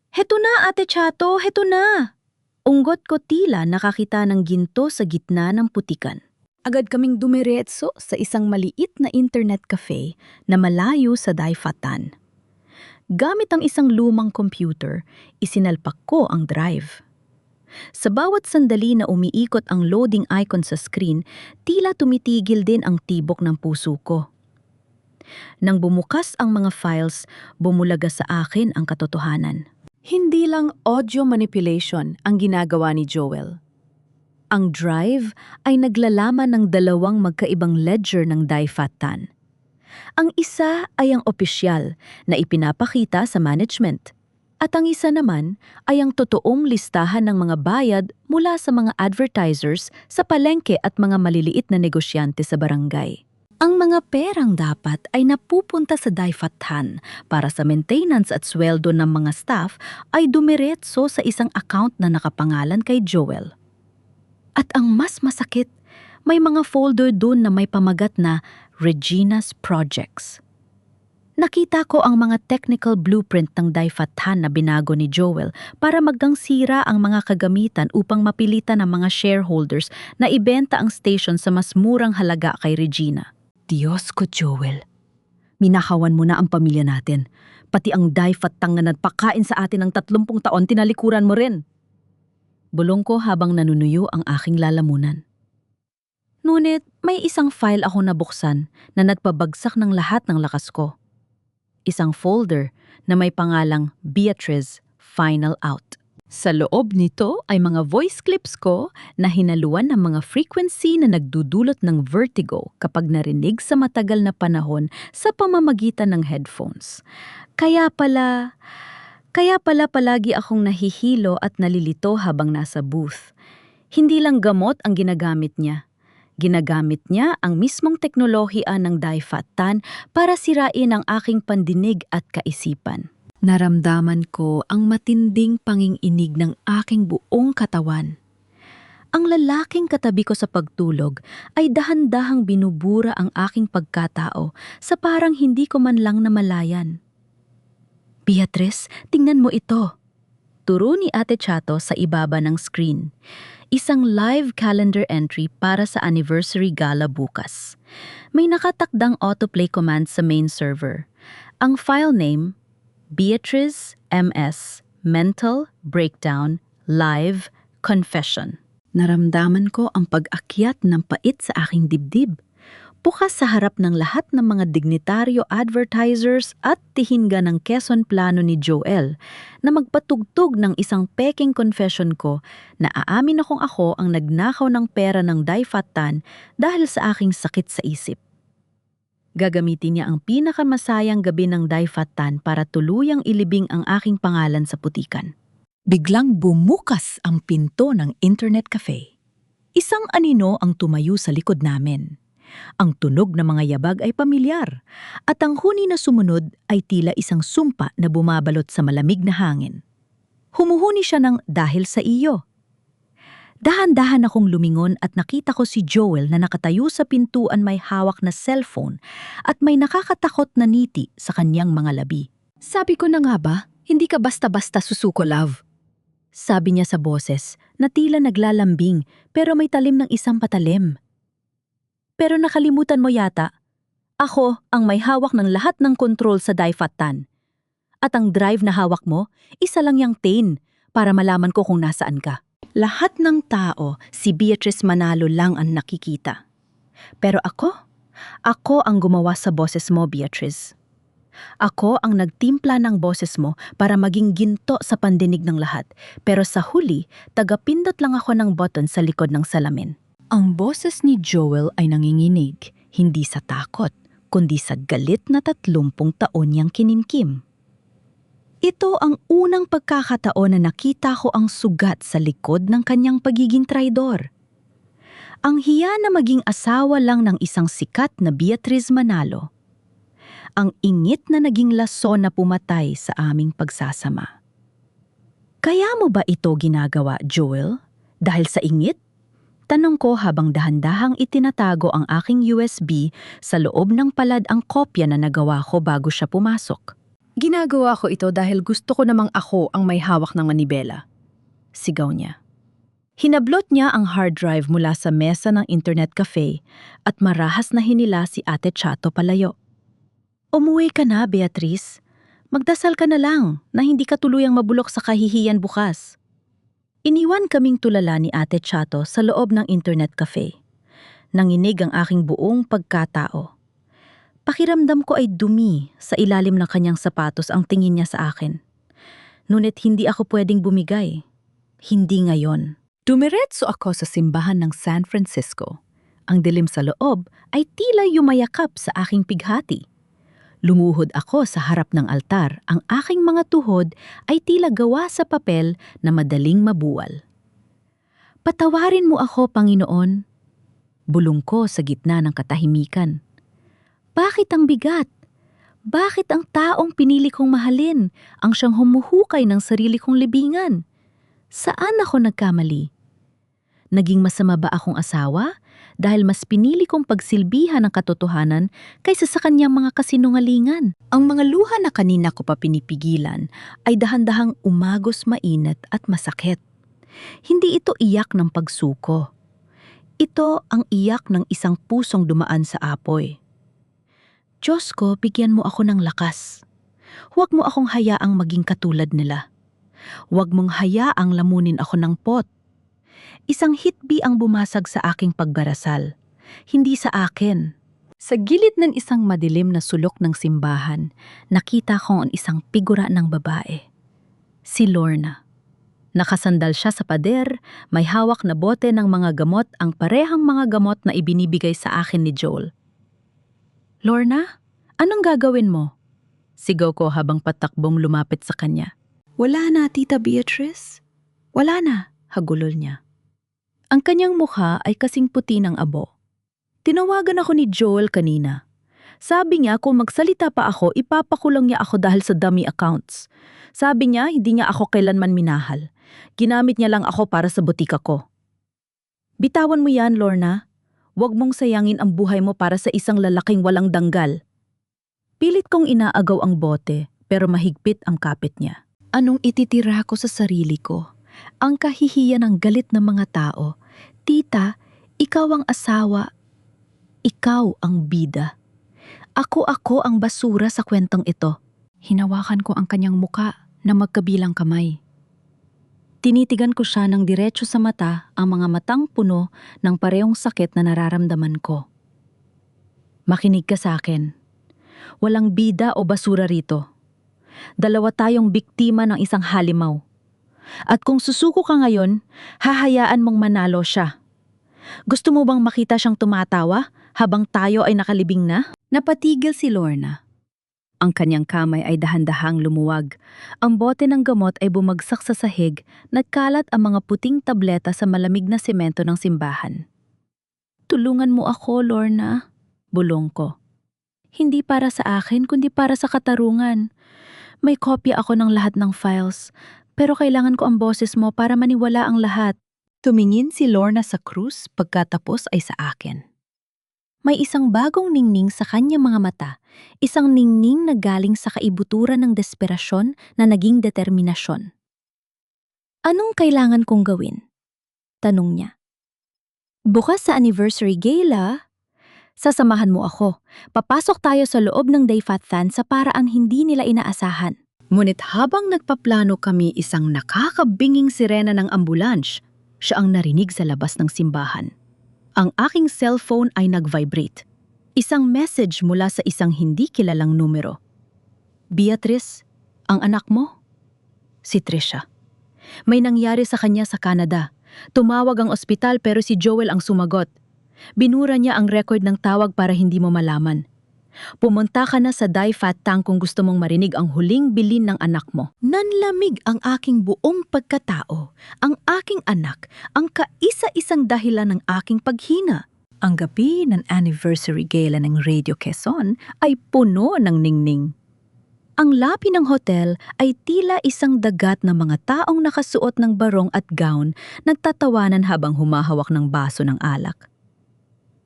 Heto na, Ate Chato, heto na! Unggot ko tila nakakita ng ginto sa gitna ng putikan. Agad kaming dumiretso sa isang maliit na internet cafe na malayo sa Dai Fat Tan. Gamit ang isang lumang computer, isinalpak ko ang drive. Sa bawat sandali na umiikot ang loading icon sa screen, tila tumitigil din ang tibok ng puso ko. Nang bumukas ang mga files, bumulaga sa akin ang katotohanan. Hindi lang audio manipulation ang ginagawa ni Joel. Ang drive ay naglalaman ng dalawang magkaibang ledger ng Daifatan. Ang isa ay ang opisyal na ipinapakita sa management. At ang isa naman ay ang totoong listahan ng mga bayad mula sa mga advertisers sa palengke at mga maliliit na negosyante sa barangay. Ang mga perang dapat ay napupunta sa Daifatan para sa maintenance at sweldo ng mga staff ay dumiretso sa isang account na nakapangalan kay Joel. At ang mas masakit, may mga folder dun na may pamagat na Regina's Projects. Nakita ko ang mga technical blueprint ng Daifatan na binago ni Joel para sira ang mga kagamitan upang mapilitan ng mga shareholders na ibenta ang station sa mas murang halaga kay Regina. Diyos ko, Joel. Minakawan mo na ang pamilya natin. Pati ang Daifatan na nagpakain sa atin ng 30 taon, tinalikuran mo rin. Bulong ko habang nanunuyo ang aking lalamunan. Ngunit may isang file ako nabuksan na nagpabagsak ng lahat ng lakas ko. Isang folder na may pangalang Beatrice Final Out. Sa loob nito ay mga voice clips ko na hinaluan ng mga frequency na nagdudulot ng vertigo kapag narinig sa matagal na panahon sa pamamagitan ng headphones. Kaya pala palagi akong nahihilo at nalilito habang nasa booth. Hindi lang gamot ang ginagamit niya. Ginagamit niya ang mismong teknolohiya ng Daifatan para sirain ang aking pandinig at kaisipan. Naramdaman ko ang matinding panginginig ng aking buong katawan. Ang lalaking katabi ko sa pagtulog ay dahan-dahang binubura ang aking pagkatao sa parang hindi ko man lang namalayan. Beatrice, tingnan mo ito. Turo ni Ate Chato sa ibaba ng screen. Isang live calendar entry para sa anniversary gala bukas. May nakatakdang autoplay command sa main server. Ang file name, Beatrice MS, Mental Breakdown, Live, Confession. Naramdaman ko ang pag-akyat ng pait sa aking dibdib. Bukas sa harap ng lahat ng mga dignitaryo advertisers at tihinga ng Quezon plano ni Joel na magpatugtog ng isang peking confession ko na aamin akong ako ang nagnakaw ng pera ng Daifatan dahil sa aking sakit sa isip. Gagamitin niya ang pinakamasayang gabi ng Daifatan para tuluyang ilibing ang aking pangalan sa putikan. Biglang bumukas ang pinto ng internet cafe. Isang anino ang tumayo sa likod namin. Ang tunog ng mga yabag ay pamilyar, at ang huni na sumunod ay tila isang sumpa na bumabalot sa malamig na hangin. Humuhuni siya ng dahil sa iyo. Dahan-dahan akong lumingon at nakita ko si Joel na nakatayo sa pintuan may hawak na cellphone at may nakakatakot na ngiti sa kanyang mga labi. Sabi ko na nga ba, hindi ka basta-basta susuko, love. Sabi niya sa boses na tila naglalambing pero may talim ng isang patalim. Pero nakalimutan mo yata, ako ang may hawak ng lahat ng kontrol sa Daifatan. At ang drive na hawak mo, isa lang yang tain para malaman ko kung nasaan ka. Lahat ng tao, si Beatrice Manalo lang ang nakikita. Pero ako ang gumawa sa boses mo, Beatrice. Ako ang nagtimpla ng boses mo para maging ginto sa pandinig ng lahat. Pero sa huli, tagapindot lang ako ng button sa likod ng salamin. Ang boses ni Joel ay nanginginig, hindi sa takot, kundi sa galit na 30 taon niyang kinimkim. Ito ang unang pagkakataon na nakita ko ang sugat sa likod ng kanyang pagiging traidor. Ang hiya na maging asawa lang ng isang sikat na Beatrice Manalo. Ang ingit na naging lason na pumatay sa aming pagsasama. Kaya mo ba ito ginagawa, Joel? Dahil sa ingit? Tanong ko habang dahan-dahang itinatago ang aking USB sa loob ng palad ang kopya na nagawa ko bago siya pumasok. Ginagawa ko ito dahil gusto ko namang ako ang may hawak ng manibela. Sigaw niya. Hinablot niya ang hard drive mula sa mesa ng internet cafe at marahas na hinila si Ate Chato palayo. Umuwi ka na, Beatrice. Magdasal ka na lang na hindi ka tuluyang mabulok sa kahihiyan bukas. Iniwan kaming tulala ni Ate Chato sa loob ng internet cafe. Nanginig ang aking buong pagkatao. Pakiramdam ko ay dumi sa ilalim ng kanyang sapatos ang tingin niya sa akin. Ngunit hindi ako pwedeng bumigay. Hindi ngayon. Dumiretso ako sa simbahan ng San Francisco. Ang dilim sa loob ay tila yumayakap sa aking pighati. Lumuhod ako sa harap ng altar. Ang aking mga tuhod ay tila gawa sa papel na madaling mabuwal. Patawarin mo ako, Panginoon. Bulong ko sa gitna ng katahimikan. Bakit ang bigat? Bakit ang taong pinili kong mahalin ang siyang humuhukay ng sarili kong libingan? Saan ako nagkamali? Naging masama ba akong asawa dahil mas pinili kong pagsilbihan ang katotohanan kaysa sa kanyang mga kasinungalingan? Ang mga luha na kanina ko pa pinipigilan ay dahan-dahang umagos mainit at masakit. Hindi ito iyak ng pagsuko. Ito ang iyak ng isang pusong dumaan sa apoy. Diyos ko, bigyan mo ako ng lakas. Huwag mo akong hayaang maging katulad nila. Huwag mong hayaang lamunin ako ng pot. Isang hitbi ang bumasag sa aking pagbarasal, hindi sa akin. Sa gilid ng isang madilim na sulok ng simbahan, nakita ko ang isang figura ng babae. Si Lorna. Nakasandal siya sa pader, may hawak na bote ng mga gamot, ang parehang mga gamot na ibinibigay sa akin ni Joel. Lorna, anong gagawin mo? Sigaw ko habang patakbong lumapit sa kanya. Wala na, Tita Beatrice. Wala na, hagulol niya. Ang kanyang mukha ay kasing puti ng abo. Tinawagan ako ni Joel kanina. Sabi niya kung magsalita pa ako, ipapakulong niya ako dahil sa dummy accounts. Sabi niya hindi niya ako kailanman minahal. Ginamit niya lang ako para sa butika ko. Bitawan mo yan, Lorna. Huwag mong sayangin ang buhay mo para sa isang lalaking walang danggal. Pilit kong inaagaw ang bote, pero mahigpit ang kapit niya. Anong ititira ko sa sarili ko? Ang kahihiyan ng galit ng mga tao. Tita, ikaw ang asawa. Ikaw ang bida. Ako ang basura sa kwentong ito. Hinawakan ko ang kanyang muka na magkabilang kamay. Tinitigan ko siya ng diretso sa mata, ang mga matang puno ng parehong sakit na nararamdaman ko. Makinig ka sa akin. Walang bida o basura rito. Dalawa tayong biktima ng isang halimaw. At kung susuko ka ngayon, hahayaan mong manalo siya. Gusto mo bang makita siyang tumatawa habang tayo ay nakalibing na? Napatigil si Lorna. Ang kanyang kamay ay dahan-dahang lumuwag. Ang bote ng gamot ay bumagsak sa sahig, nagkalat ang mga puting tableta sa malamig na semento ng simbahan. Tulungan mo ako, Lorna, bulong ko. Hindi para sa akin, kundi para sa katarungan. May kopya ako ng lahat ng files, pero kailangan ko ang boses mo para maniwala ang lahat. Tumingin si Lorna sa krus pagkatapos ay sa akin. May isang bagong ningning sa kanyang mga mata, isang ningning na galing sa kaibuturan ng desperasyon na naging determinasyon. Anong kailangan kong gawin? Tanong niya. Bukas sa anniversary gala, sasamahan mo ako. Papasok tayo sa loob ng Dayfathan sa paraang hindi nila inaasahan. Ngunit habang nagpaplano kami, isang nakakabinging sirena ng ambulans, siya ang narinig sa labas ng simbahan. Ang aking cellphone ay nag-vibrate. Isang message mula sa isang hindi kilalang numero. Beatrice, ang anak mo? Si Trisha. May nangyari sa kanya sa Canada. Tumawag ang ospital pero si Joel ang sumagot. Binura niya ang record ng tawag para hindi mo malaman. Pumunta ka na sa Dayfathan kung gusto mong marinig ang huling bilin ng anak mo. Nanlamig ang aking buong pagkatao, ang aking anak, ang kaisa-isang dahilan ng aking paghina. Ang gabi ng anniversary gala ng Radio Quezon ay puno ng ningning. Ang lapi ng hotel ay tila isang dagat ng mga taong nakasuot ng barong at gown, nagtatawanan habang humahawak ng baso ng alak.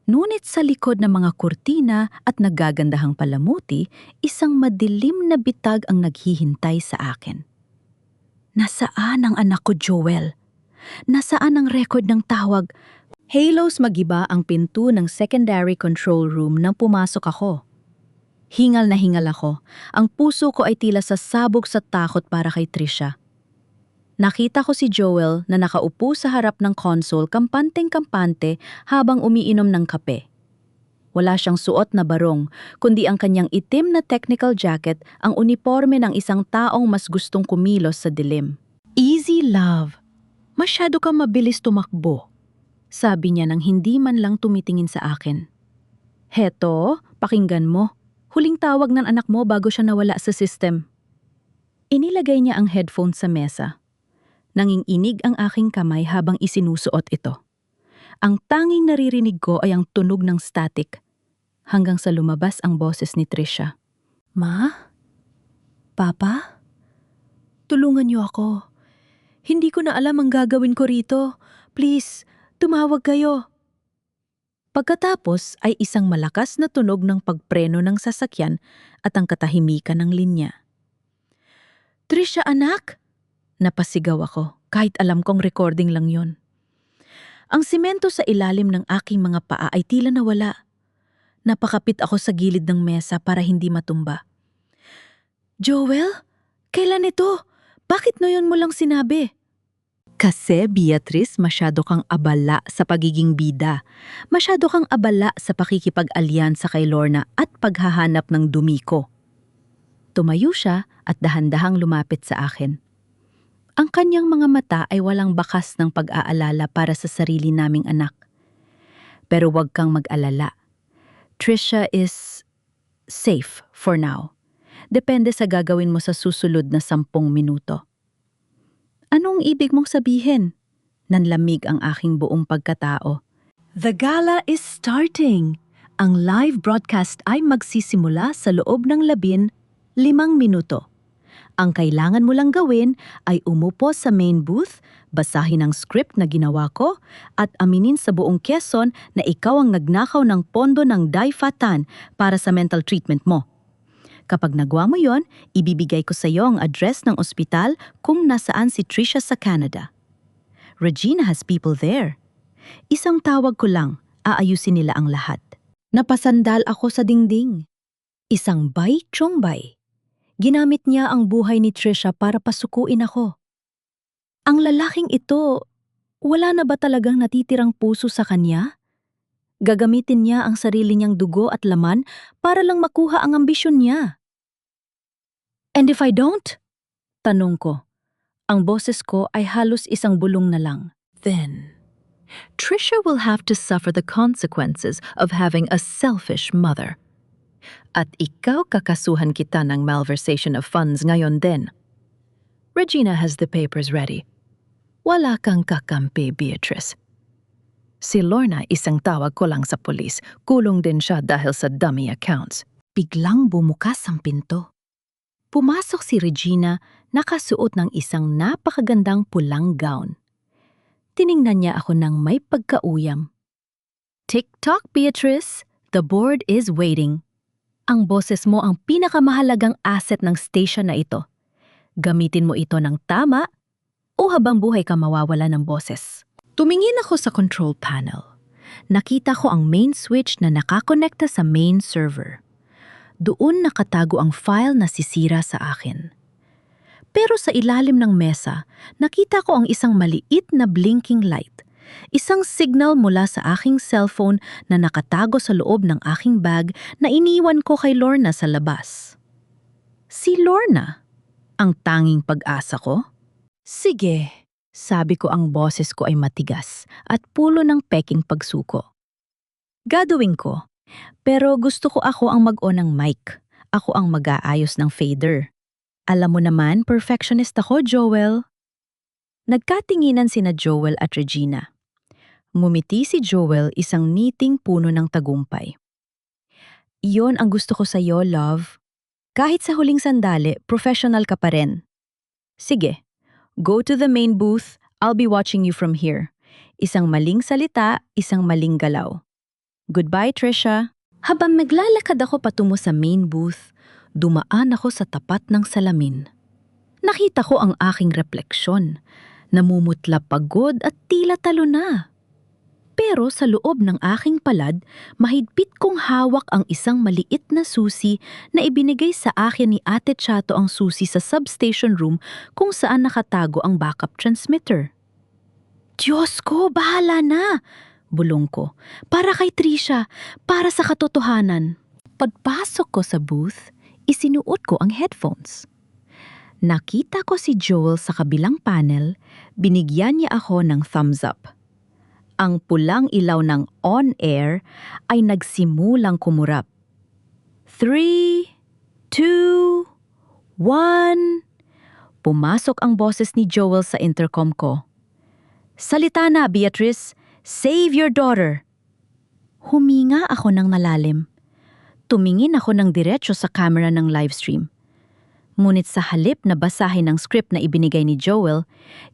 Ngunit sa likod ng mga kurtina at naggagandahang palamuti, isang madilim na bitag ang naghihintay sa akin. Nasaan ang anak ko, Joel? Nasaan ang record ng tawag? Halos magiba ang pinto ng secondary control room nang pumasok ako. Hingal na hingal ako. Ang puso ko ay tila sasabog sa takot para kay Trisha. Nakita ko si Joel na nakaupo sa harap ng console kampanteng-kampante habang umiinom ng kape. Wala siyang suot na barong, kundi ang kanyang itim na technical jacket ang uniforme ng isang taong mas gustong kumilos sa dilim. Easy love. Masyado kang mabilis tumakbo. Sabi niya nang hindi man lang tumitingin sa akin. Heto, pakinggan mo. Huling tawag ng anak mo bago siya nawala sa system. Inilagay niya ang headphone sa mesa. Nanginginig ang aking kamay habang isinusuot ito. Ang tanging naririnig ko ay ang tunog ng static, hanggang sa lumabas ang boses ni Trisha. Ma? Papa? Tulungan niyo ako. Hindi ko na alam ang gagawin ko rito. Please, tumawag kayo. Pagkatapos ay isang malakas na tunog ng pagpreno ng sasakyan at ang katahimikan ng linya. Trisha, anak! Napasigaw ako, kahit alam kong recording lang yon. Ang simento sa ilalim ng aking mga paa ay tila nawala. Napakapit ako sa gilid ng mesa para hindi matumba. Joel? Kailan ito? Bakit noon mo lang sinabi? Kasi, Beatrice, masyado kang abala sa pagiging bida. Masyado kang abala sa pakikipag-alyansa kay Lorna at paghahanap ng dumi ko. Tumayo siya at dahan-dahang lumapit sa akin. Ang kanyang mga mata ay walang bakas ng pag-aalala para sa sarili naming anak. Pero huwag kang mag-alala. Trisha is safe for now. Depende sa gagawin mo sa susunod na 10 minuto. Anong ibig mong sabihin? Nanlamig ang aking buong pagkatao. The gala is starting. Ang live broadcast ay magsisimula sa loob ng 15 minuto. Ang kailangan mo lang gawin ay umupo sa main booth, basahin ang script na ginawa ko, at aminin sa buong Quezon na ikaw ang nagnakaw ng pondo ng Daifatan para sa mental treatment mo. Kapag nagawa mo yon, ibibigay ko sa iyo ang address ng ospital kung nasaan si Trisha sa Canada. Regina has people there. Isang tawag ko lang, aayusin nila ang lahat. Napasandal ako sa dingding. Isang bay-chongbay. Ginamit niya ang buhay ni Trisha para pasukuin ako. Ang lalaking ito, wala na ba talagang natitirang puso sa kanya? Gagamitin niya ang sarili niyang dugo at laman para lang makuha ang ambisyon niya. And if I don't? Tanong ko. Ang boses ko ay halos isang bulong na lang. Then, Trisha will have to suffer the consequences of having a selfish mother. At ikaw kakasuhan kita ng malversation of funds ngayon din. Regina has the papers ready. Wala kang kakampi, Beatrice. Si Lorna isang tawag ko lang sa polis. Kulong din siya dahil sa dummy accounts. Biglang bumukas ang pinto. Pumasok si Regina, nakasuot ng isang napakagandang pulang gown. Tiningnan niya ako ng may pagkauyam. "Tick-tock, Beatrice. The board is waiting." Ang boses mo ang pinakamahalagang asset ng station na ito. Gamitin mo ito ng tama o habang buhay ka mawawala ng boses. Tumingin ako sa control panel. Nakita ko ang main switch na nakakonekta sa main server. Doon nakatago ang file na sisira sa akin. Pero sa ilalim ng mesa, nakita ko ang isang maliit na blinking light. Isang signal mula sa aking cellphone na nakatago sa loob ng aking bag na iniwan ko kay Lorna sa labas. Si Lorna? Ang tanging pag-asa ko? Sige, sabi ko, ang boses ko ay matigas at pulo ng peking pagsuko. Gagawin ko, pero gusto ko ako ang mag-on ng mic. Ako ang mag-aayos ng fader. Alam mo naman, perfectionist ako, Joel. Nagkatinginan sina Joel at Regina. Ngumiti si Joel, isang niting puno ng tagumpay. Iyon ang gusto ko sa iyo, love. Kahit sa huling sandali, professional ka pa rin. Sige, go to the main booth. I'll be watching you from here. Isang maling salita, isang maling galaw. Goodbye, Trisha. Habang naglalakad ako patungo sa main booth, dumaan ako sa tapat ng salamin. Nakita ko ang aking refleksyon. Namumutla pagod at tila talo na. Pero sa loob ng aking palad, mahigpit kong hawak ang isang maliit na susi na ibinigay sa akin ni Ate Chato, ang susi sa substation room kung saan nakatago ang backup transmitter. Diyos ko, bahala na! Bulong ko. Para kay Trisha, para sa katotohanan. Pagpasok ko sa booth, isinuot ko ang headphones. Nakita ko si Joel sa kabilang panel, binigyan niya ako ng thumbs up. Ang pulang ilaw ng on-air ay nagsimulang kumurap. 3, 2, 1... Pumasok ang boses ni Joel sa intercom ko. Salita na, Beatrice! Save your daughter! Huminga ako ng malalim. Tumingin ako ng diretso sa camera ng livestream. Ngunit sa halip na basahin ang script na ibinigay ni Joel,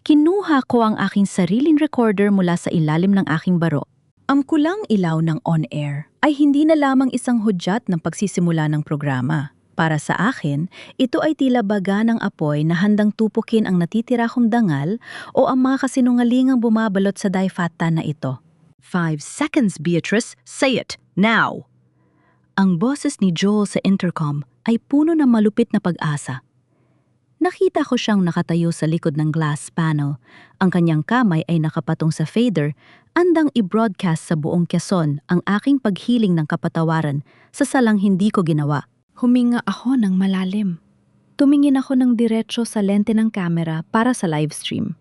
kinuha ko ang aking sariling recorder mula sa ilalim ng aking baro. Ang kulang ilaw ng on-air ay hindi na lamang isang hudyat ng pagsisimula ng programa. Para sa akin, ito ay tila baga ng apoy na handang tupukin ang natitira kong dangal o ang mga kasinungalingang bumabalot sa daifata na ito. 5 seconds, Beatrice. Say it, now! Ang boses ni Joel sa intercom ay puno ng malupit na pag-asa. Nakita ko siyang nakatayo sa likod ng glass panel. Ang kanyang kamay ay nakapatong sa fader, andang i-broadcast sa buong Quezon ang aking paghiling ng kapatawaran sa salang hindi ko ginawa. Huminga ako ng malalim. Tumingin ako ng diretso sa lente ng kamera para sa livestream.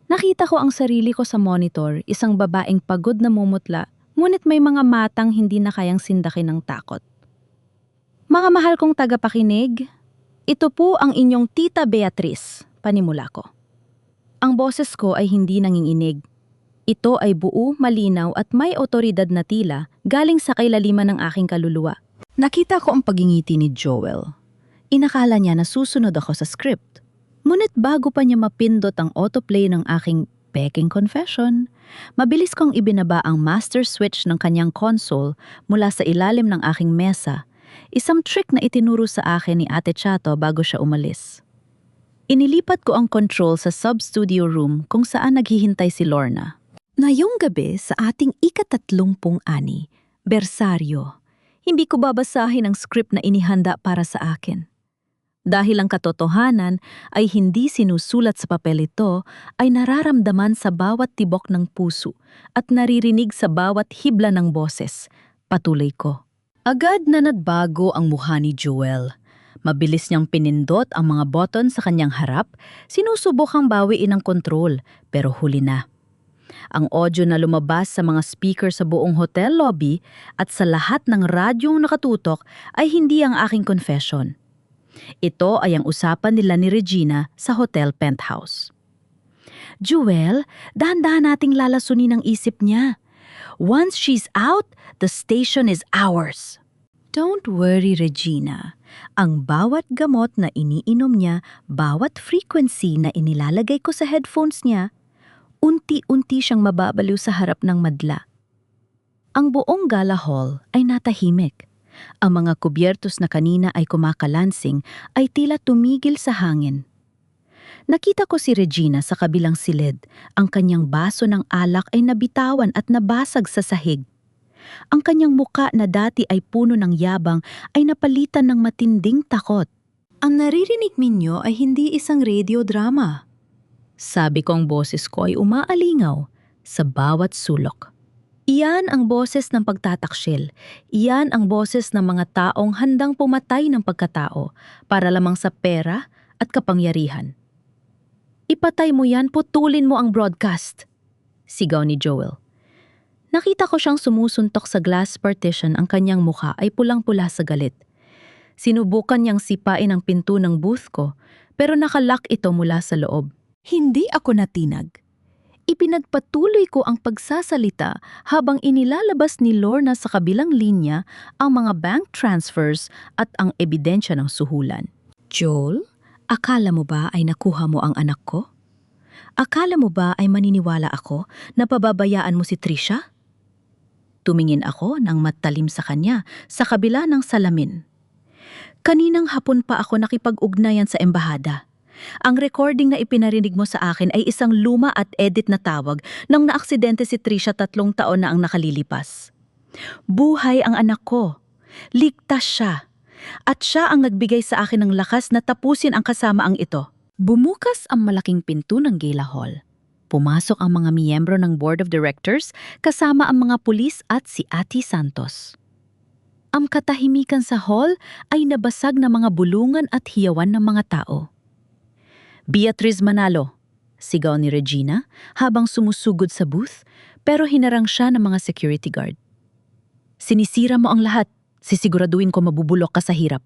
Nakita ko ang sarili ko sa monitor, isang babaeng pagod na mumutla, ngunit may mga matang hindi na kayang sindakin ng takot. Mga mahal kong tagapakinig, ito po ang inyong Tita Beatrice, panimula ko. Ang boses ko ay hindi nanginginig. Ito ay buo, malinaw at may otoridad na tila galing sa kailaliman ng aking kaluluwa. Nakita ko ang pagingiti ni Joel. Inakala niya na susunod ako sa script. Ngunit bago pa niya mapindot ang autoplay ng aking peking confession, mabilis kong ibinaba ang master switch ng kanyang console mula sa ilalim ng aking mesa. Isang trick na itinuro sa akin ni Ate Chato bago siya umalis. Inilipat ko ang control sa sub-studio room kung saan naghihintay si Lorna. Ngayong gabi sa ating ika-30 bersaryo, hindi ko babasahin ang script na inihanda para sa akin. Dahil ang katotohanan ay hindi sinusulat sa papel, ito ay nararamdaman sa bawat tibok ng puso at naririnig sa bawat hibla ng boses. Patuloy ko. Agad na nagbago ang mukha ni Joel. Mabilis niyang pinindot ang mga button sa kanyang harap, sinusubukang bawiin ang kontrol, pero huli na. Ang audio na lumabas sa mga speaker sa buong hotel lobby at sa lahat ng radyong nakatutok ay hindi ang aking confession. Ito ay ang usapan nila ni Regina sa Hotel Penthouse. Joel, dahan-dahan nating lalasunin ang isip niya. Once she's out, the station is ours. Don't worry, Regina. Ang bawat gamot na iniinom niya, bawat frequency na inilalagay ko sa headphones niya, unti-unti siyang mababaliw sa harap ng madla. Ang buong gala hall ay natahimik. Ang mga kubyertos na kanina ay kumakalansing ay tila tumigil sa hangin. Nakita ko si Regina sa kabilang silid. Ang kanyang baso ng alak ay nabitawan at nabasag sa sahig. Ang kanyang muka na dati ay puno ng yabang ay napalitan ng matinding takot. Ang naririnig ninyo ay hindi isang radio drama. Sabi ko, ang boses ko ay umaalingaw sa bawat sulok. Iyan ang boses ng pagtataksil. Iyan ang boses ng mga taong handang pumatay ng pagkatao para lamang sa pera at kapangyarihan. Ipatay mo yan, putulin mo ang broadcast, sigaw ni Joel. Nakita ko siyang sumusuntok sa glass partition, ang kanyang mukha ay pulang-pula sa galit. Sinubukan niyang sipain ang pinto ng booth ko, pero nakalock ito mula sa loob. Hindi ako natinag. Ipinagpatuloy ko ang pagsasalita habang inilalabas ni Lorna sa kabilang linya ang mga bank transfers at ang ebidensya ng suhulan. Joel, akala mo ba ay nakuha mo ang anak ko? Akala mo ba ay maniniwala ako na pababayaan mo si Trisha? Tumingin ako ng matalim sa kanya sa kabila ng salamin. Kaninang hapon pa ako nakipag-ugnayan sa embahada. Ang recording na ipinarinig mo sa akin ay isang luma at edit na tawag nang naaksidente si Trisha 3 taon na ang nakalilipas. Buhay ang anak ko. Ligtas siya. At siya ang nagbigay sa akin ng lakas na tapusin ang kasamaang ito. Bumukas ang malaking pinto ng gala hall. Pumasok ang mga miyembro ng board of directors kasama ang mga pulis at si Ate Santos. Ang katahimikan sa hall ay nabasag na mga bulungan at hiyawan ng mga tao. Beatriz Manalo, sigaw ni Regina habang sumusugod sa booth pero hinarang siya ng mga security guard. Sinisira mo ang lahat. Sisiguraduhin ko mabubulok ka sa hirap.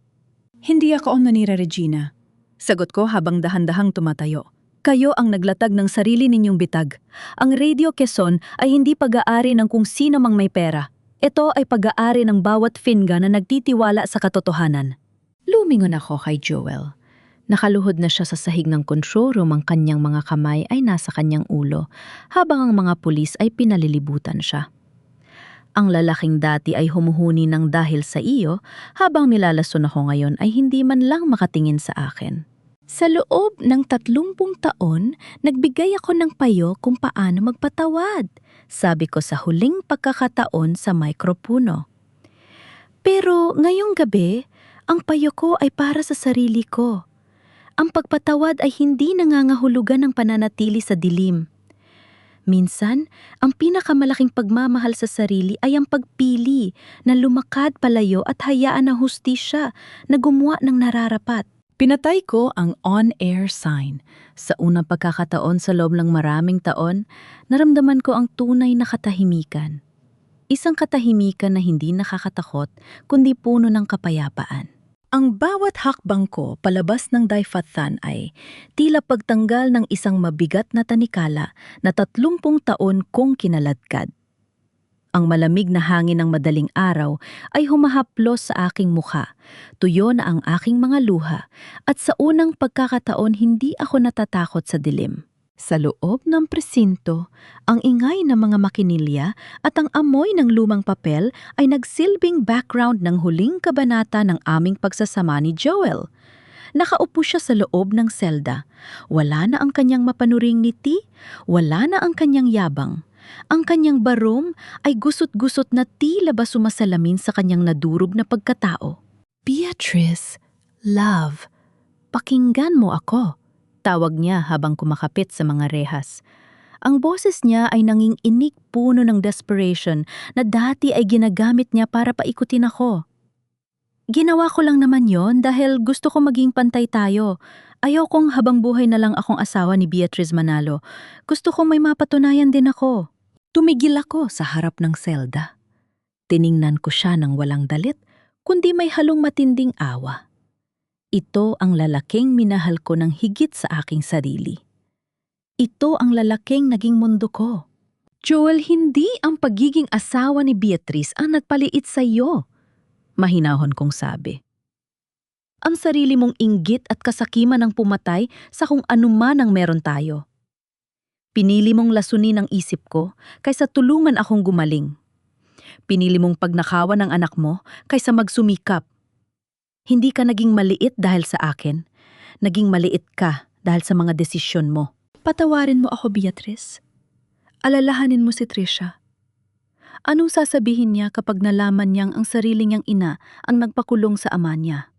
Hindi ako ang nanira, Regina. Sagot ko habang dahan-dahang tumatayo. Kayo ang naglatag ng sarili ninyong bitag. Ang Radio Quezon ay hindi pag-aari ng kung sino mang may pera. Ito ay pag-aari ng bawat Finga na nagtitiwala sa katotohanan. Lumingon ako kay Joel. Nakaluhod na siya sa sahig ng control room, ang kanyang mga kamay ay nasa kanyang ulo, habang ang mga pulis ay pinalilibutan siya. Ang lalaking dati ay humuhuni ng dahil sa iyo, habang nilalason ako ngayon ay hindi man lang makatingin sa akin. Sa loob ng 30 taon, nagbigay ako ng payo kung paano magpatawad, sabi ko sa huling pagkakataon sa mikropuno. Pero ngayong gabi, ang payo ko ay para sa sarili ko. Ang pagpatawad ay hindi nangangahulugan ng pananatili sa dilim. Minsan, ang pinakamalaking pagmamahal sa sarili ay ang pagpili na lumakad palayo at hayaan ang hustisya na gumawa ng nararapat. Pinatay ko ang on-air sign. Sa unang pagkakataon sa loob ng maraming taon, naramdaman ko ang tunay na katahimikan. Isang katahimikan na hindi nakakatakot, kundi puno ng kapayapaan. Ang bawat hakbang ko palabas ng Daifatan ay tila pagtanggal ng isang mabigat na tanikala na 30 taon kong kinaladkad. Ang malamig na hangin ng madaling araw ay humahaplos sa aking mukha, tuyo na ang aking mga luha, at sa unang pagkakataon hindi ako natatakot sa dilim. Sa loob ng presinto, ang ingay ng mga makinilya at ang amoy ng lumang papel ay nagsilbing background ng huling kabanata ng aming pagsasama ni Joel. Nakaupo siya sa loob ng selda. Wala na ang kanyang mapanuring ngiti, wala na ang kanyang yabang. Ang kanyang barom ay gusot-gusot na tila ba sumasalamin sa kanyang nadurog na pagkatao. Beatrice, love, pakinggan mo ako. Tawag niya habang kumakapit sa mga rehas. Ang boses niya ay nanging inig puno ng desperation na dati ay ginagamit niya para paikutin ako. Ginawa ko lang naman yon dahil gusto ko maging pantay tayo. Ayaw kong habang buhay na lang akong asawa ni Beatriz Manalo. Gusto kong may mapatunayan din ako. Tumigil ako sa harap ng selda. Tiningnan ko siya ng walang dalit, kundi may halong matinding awa. Ito ang lalaking minahal ko ng higit sa aking sarili. Ito ang lalaking naging mundo ko. Joel, hindi ang pagiging asawa ni Beatriz ang nagpaliit sa iyo. Mahinahon kong sabi. Ang sarili mong inggit at kasakiman ang pumatay sa kung anuman ang meron tayo. Pinili mong lasunin ang isip ko kaysa tulungan akong gumaling. Pinili mong pagnakawan ang anak mo kaysa magsumikap. Hindi ka naging maliit dahil sa akin. Naging maliit ka dahil sa mga desisyon mo. Patawarin mo ako, Beatriz. Alalahanin mo si Trisha. Anong sasabihin niya kapag nalaman niyang ang sarili niyang ina ang nagpakulong sa ama niya?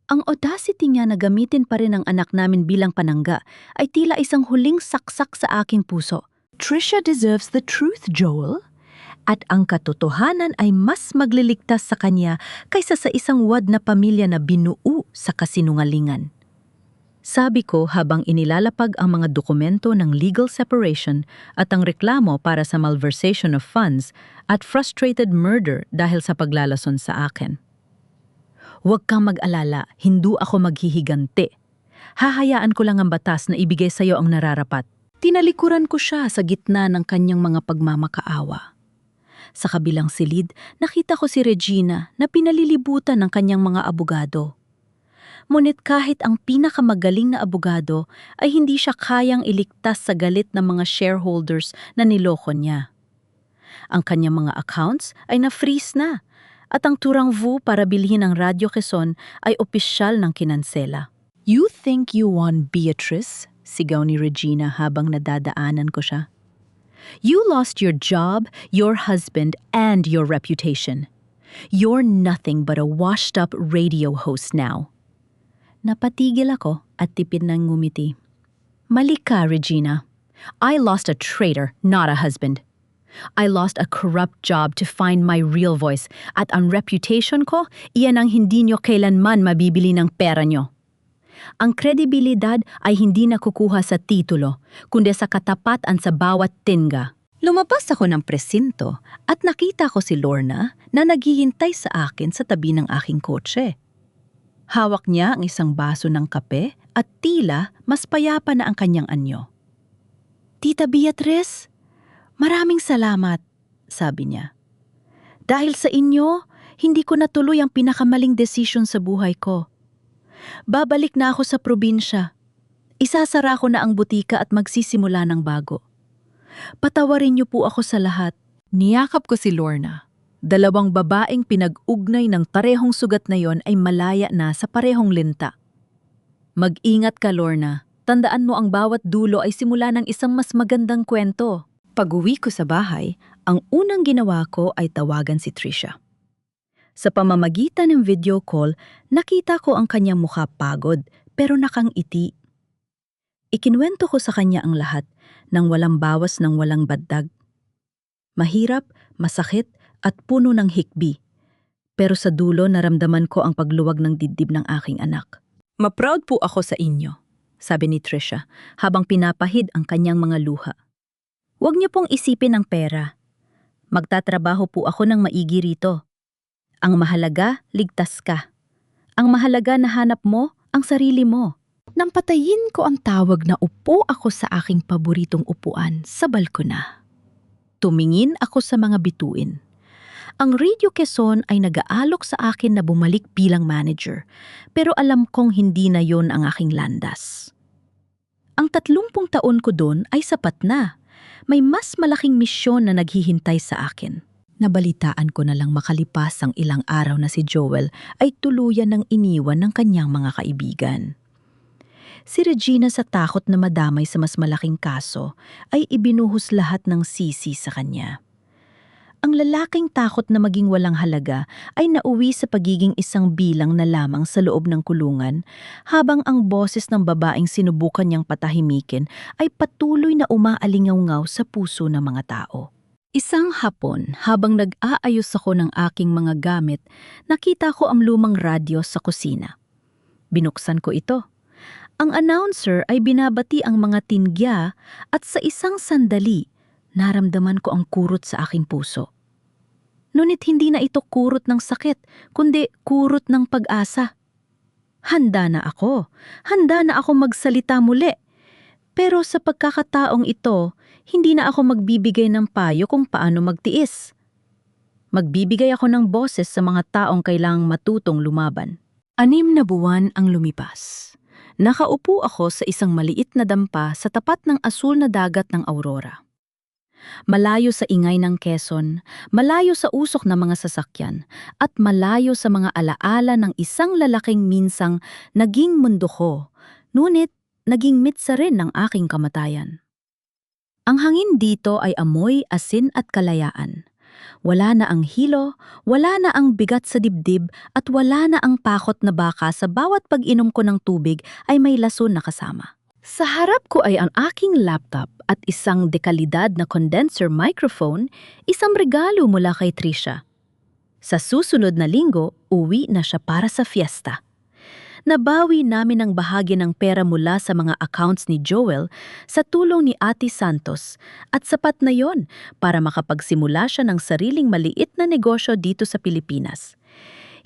Ang audacity niya na gamitin pa rin ang anak namin bilang panangga ay tila isang huling saksak sa aking puso. Trisha deserves the truth, Joel. At ang katotohanan ay mas magliligtas sa kanya kaysa sa isang wad na pamilya na binuo sa kasinungalingan. Sabi ko habang inilalapag ang mga dokumento ng legal separation at ang reklamo para sa malversation of funds at frustrated murder dahil sa paglalason sa akin. Huwag kang mag-alala, hindi ako maghihiganti. Hahayaan ko lang ang batas na ibigay sa iyo ang nararapat. Tinalikuran ko siya sa gitna ng kanyang mga pagmamakaawa. Sa kabilang silid, nakita ko si Regina na pinalilibutan ng kanyang mga abogado. Ngunit kahit ang pinakamagaling na abogado ay hindi siya kayang iligtas sa galit ng mga shareholders na niloko niya. Ang kanyang mga accounts ay na-freeze na at ang turang vu para bilhin ang Radyo Quezon ay opisyal ng kinansela. You think you won, Beatrice? Sigaw ni Regina habang nadadaanan ko siya. You lost your job, your husband, and your reputation. You're nothing but a washed-up radio host now. Napatigil ako at tipid ng ngumiti. Mali ka, Regina. I lost a traitor, not a husband. I lost a corrupt job to find my real voice at ang reputation ko, iyan ang hindi nyo kailanman mabibili ng pera nyo. Ang kredibilidad ay hindi nakukuha sa titulo, kundi sa katapatan sa bawat tinga. Lumabas ako ng presinto at nakita ko si Lorna na naghihintay sa akin sa tabi ng aking kotse. Hawak niya ang isang baso ng kape at tila mas payapa na ang kanyang anyo. Tita Beatrice, maraming salamat, sabi niya. Dahil sa inyo, hindi ko natuloy ang pinakamaling desisyon sa buhay ko. Babalik na ako sa probinsya. Isasara ko na ang butika at magsisimula ng bago. Patawarin niyo po ako sa lahat. Niyakap ko si Lorna. Dalawang babaeng pinag-ugnay ng parehong sugat na yon ay malaya na sa parehong linta. Mag-ingat ka, Lorna. Tandaan mo ang bawat dulo ay simula ng isang mas magandang kwento. Pag-uwi ko sa bahay, ang unang ginawa ko ay tawagan si Trisha. Sa pamamagitan ng video call, nakita ko ang kanyang mukha pagod pero nakangiti. Ikinwento ko sa kanya ang lahat nang walang bawas ng walang baddag. Mahirap, masakit at puno ng hikbi. Pero sa dulo naramdaman ko ang pagluwag ng dibdib ng aking anak. Ma-proud po ako sa inyo, sabi ni Trisha habang pinapahid ang kanyang mga luha. Huwag niyo pong isipin ang pera. Magtatrabaho po ako ng maigi rito. Ang mahalaga, ligtas ka. Ang mahalaga na hanap mo, ang sarili mo. Nang patayin ko ang tawag na upo ako sa aking paboritong upuan sa balkona. Tumingin ako sa mga bituin. Ang Radio Quezon ay nag-aalok sa akin na bumalik bilang manager, pero alam kong hindi na yon ang aking landas. Ang 30 taon ko doon ay sapat na. May mas malaking misyon na naghihintay sa akin. Nabalitaan ko na lang makalipas ang ilang araw na si Joel ay tuluyan ng iniwan ng kanyang mga kaibigan. Si Regina sa takot na madamay sa mas malaking kaso ay ibinuhos lahat ng sisi sa kanya. Ang lalaking takot na maging walang halaga ay nauwi sa pagiging isang bilang na lamang sa loob ng kulungan, habang ang boses ng babaeng sinubukan niyang patahimikin ay patuloy na umaalingaw-ngaw sa puso ng mga tao. Isang hapon, habang nag-aayos ako ng aking mga gamit, nakita ko ang lumang radyo sa kusina. Binuksan ko ito. Ang announcer ay binabati ang mga tingya at sa isang sandali, naramdaman ko ang kurot sa aking puso. Ngunit hindi na ito kurot ng sakit, kundi kurot ng pag-asa. Handa na ako magsalita muli. Pero sa pagkakataong ito, hindi na ako magbibigay ng payo kung paano magtiis. Magbibigay ako ng boses sa mga taong kailangang matutong lumaban. 6 na buwan ang lumipas. Nakaupo ako sa isang maliit na dampa sa tapat ng asul na dagat ng Aurora. Malayo sa ingay ng Quezon, malayo sa usok ng mga sasakyan, at malayo sa mga alaala ng isang lalaking minsang naging mundo ko, ngunit naging mitsa rin ng aking kamatayan. Ang hangin dito ay amoy, asin at kalayaan. Wala na ang hilo, wala na ang bigat sa dibdib, at wala na ang pakot na baka sa bawat pag-inom ko ng tubig ay may lason na kasama. Sa harap ko ay ang aking laptop at isang dekalidad na condenser microphone, isang regalo mula kay Trisha. Sa susunod na linggo, uwi na siya para sa fiesta. Nabawi namin ang bahagi ng pera mula sa mga accounts ni Joel sa tulong ni Ate Santos at sapat na yon para makapagsimula siya ng sariling maliit na negosyo dito sa Pilipinas.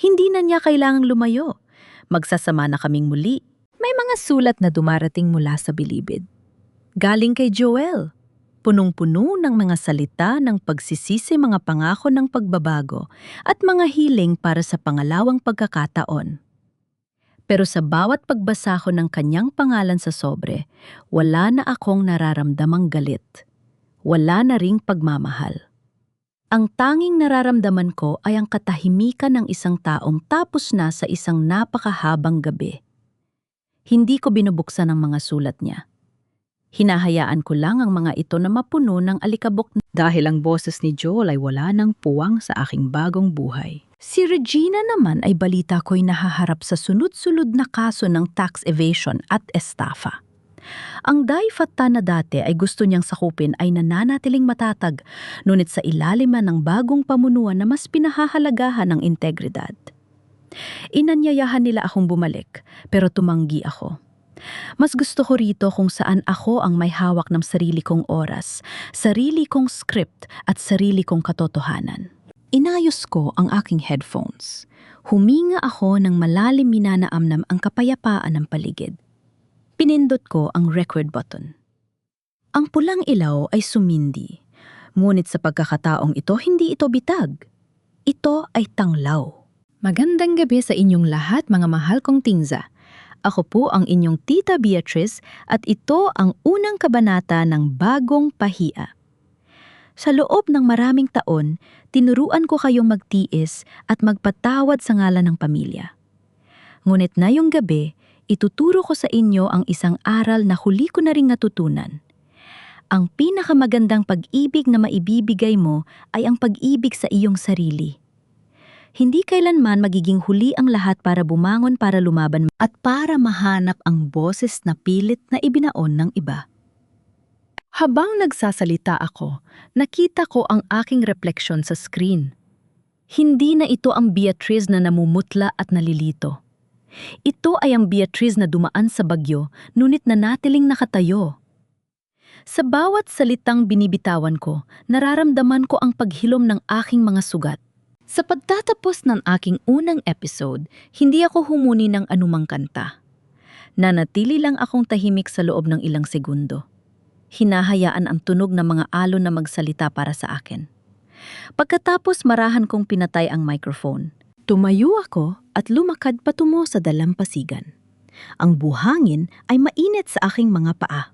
Hindi na niya kailangang lumayo. Magsasama na kaming muli. May mga sulat na dumarating mula sa bilibid. Galing kay Joel. Punong-puno ng mga salita ng pagsisisi, mga pangako ng pagbabago at mga hiling para sa pangalawang pagkakataon. Pero sa bawat pagbasa ko ng kanyang pangalan sa sobre, wala na akong nararamdamang galit. Wala na ring pagmamahal. Ang tanging nararamdaman ko ay ang katahimikan ng isang taong tapos na sa isang napakahabang gabi. Hindi ko binubuksan ang mga sulat niya. Hinahayaan ko lang ang mga ito na mapuno ng alikabok dahil ang boses ni Joel ay wala ng puwang sa aking bagong buhay. Si Regina naman ay balita ko'y nahaharap sa sunod-sunod na kaso ng tax evasion at estafa. Ang Daifatta na dati ay gusto niyang sakupin ay nananatiling matatag, ngunit sa ilaliman ng bagong pamunuan na mas pinahahalagahan ng integridad. Inanyayahan nila akong bumalik, pero tumanggi ako. Mas gusto ko rito kung saan ako ang may hawak ng sarili kong oras, sarili kong script at sarili kong katotohanan. Inayos ko ang aking headphones. Huminga ako ng malalim minanaamnam ang kapayapaan ng paligid. Pinindot ko ang record button. Ang pulang ilaw ay sumindi, ngunit sa pagkakataong ito hindi ito bitag. Ito ay tanglaw. Magandang gabi sa inyong lahat, mga mahal kong tingza. Ako po ang inyong Tita Beatrice at ito ang unang kabanata ng Bagong Pahiya. Sa loob ng maraming taon, tinuruan ko kayong magtiis at magpatawad sa ngalan ng pamilya. Ngunit ngayong gabi, ituturo ko sa inyo ang isang aral na huli ko na ring natutunan. Ang pinakamagandang pag-ibig na maibibigay mo ay ang pag-ibig sa iyong sarili. Hindi kailanman magiging huli ang lahat para bumangon para lumaban at para mahanap ang boses na pilit na ibinaon ng iba. Habang nagsasalita ako, nakita ko ang aking refleksyon sa screen. Hindi na ito ang Beatrice na namumutla at nalilito. Ito ay ang Beatrice na dumaan sa bagyo, ngunit nanatiling nakatayo. Sa bawat salitang binibitawan ko, nararamdaman ko ang paghilom ng aking mga sugat. Sa pagtatapos ng aking unang episode, hindi ako humuni ng anumang kanta. Nanatili lang akong tahimik sa loob ng ilang segundo. Hinahayaan ang tunog ng mga alon na magsalita para sa akin. Pagkatapos marahan kong pinatay ang microphone. Tumayo ako at lumakad patungo sa dalampasigan. Ang buhangin ay mainit sa aking mga paa.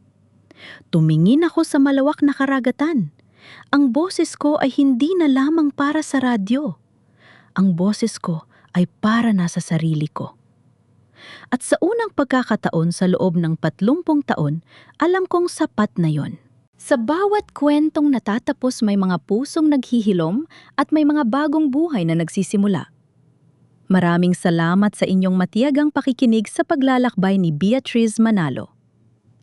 Tumingin ako sa malawak na karagatan. Ang boses ko ay hindi na lamang para sa radyo. Ang boses ko ay para na sa sarili ko. At sa unang pagkakataon sa loob ng 30 taon, alam kong sapat na yon. Sa bawat kwentong natatapos may mga pusong naghihilom at may mga bagong buhay na nagsisimula. Maraming salamat sa inyong matiyagang pakikinig sa paglalakbay ni Beatrice Manalo.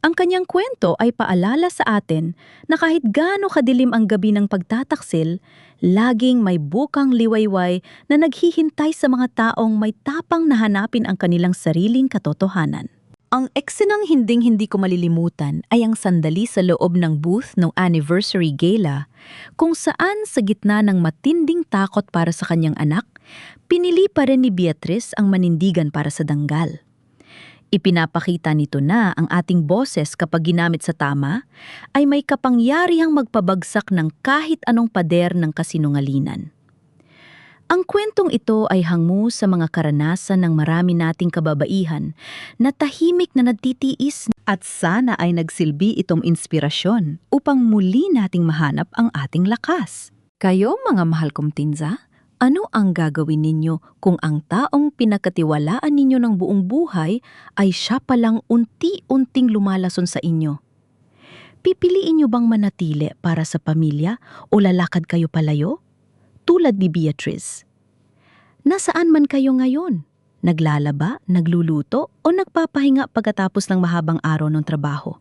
Ang kanyang kwento ay paalala sa atin na kahit gaano kadilim ang gabi ng pagtataksil, laging may bukang liwayway na naghihintay sa mga taong may tapang na hanapin ang kanilang sariling katotohanan. Ang eksenang hinding-hindi ko malilimutan ay ang sandali sa loob ng booth ng anniversary gala kung saan sa gitna ng matinding takot para sa kanyang anak, pinili pa rin ni Beatrice ang manindigan para sa danggal. Ipinapakita nito na ang ating boses kapag ginamit sa tama ay may kapangyarihang magpabagsak ng kahit anong pader ng kasinungalingan. Ang kwentong ito ay hango sa mga karanasan ng marami nating kababaihan na tahimik na nagtitiis at sana ay nagsilbi itong inspirasyon upang muli nating mahanap ang ating lakas. Kayo mga mahal kong tinza, ano ang gagawin ninyo kung ang taong pinagkatiwalaan ninyo ng buong buhay ay siya palang unti-unting lumalason sa inyo? Pipiliin nyo bang manatili para sa pamilya o lalakad kayo palayo? Tulad ni Beatrice. Nasaan man kayo ngayon? Naglalaba, nagluluto o nagpapahinga pagkatapos ng mahabang araw ng trabaho?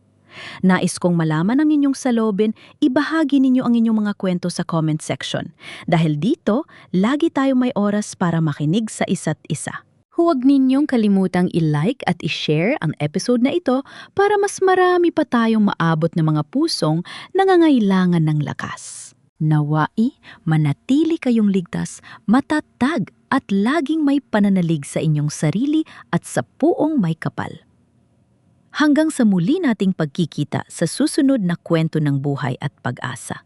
Nais kong malaman ang inyong salobin, ibahagi ninyo ang inyong mga kwento sa comment section. Dahil dito, lagi tayo may oras para makinig sa isa't isa. Huwag ninyong kalimutang i-like at i-share ang episode na ito para mas marami pa tayong maabot ng mga pusong nangangailangan ng lakas. Nawai, manatili kayong ligtas, matatag at laging may pananalig sa inyong sarili at sa puong may kapal. Hanggang sa muli nating pagkikita sa susunod na kwento ng buhay at pag-asa.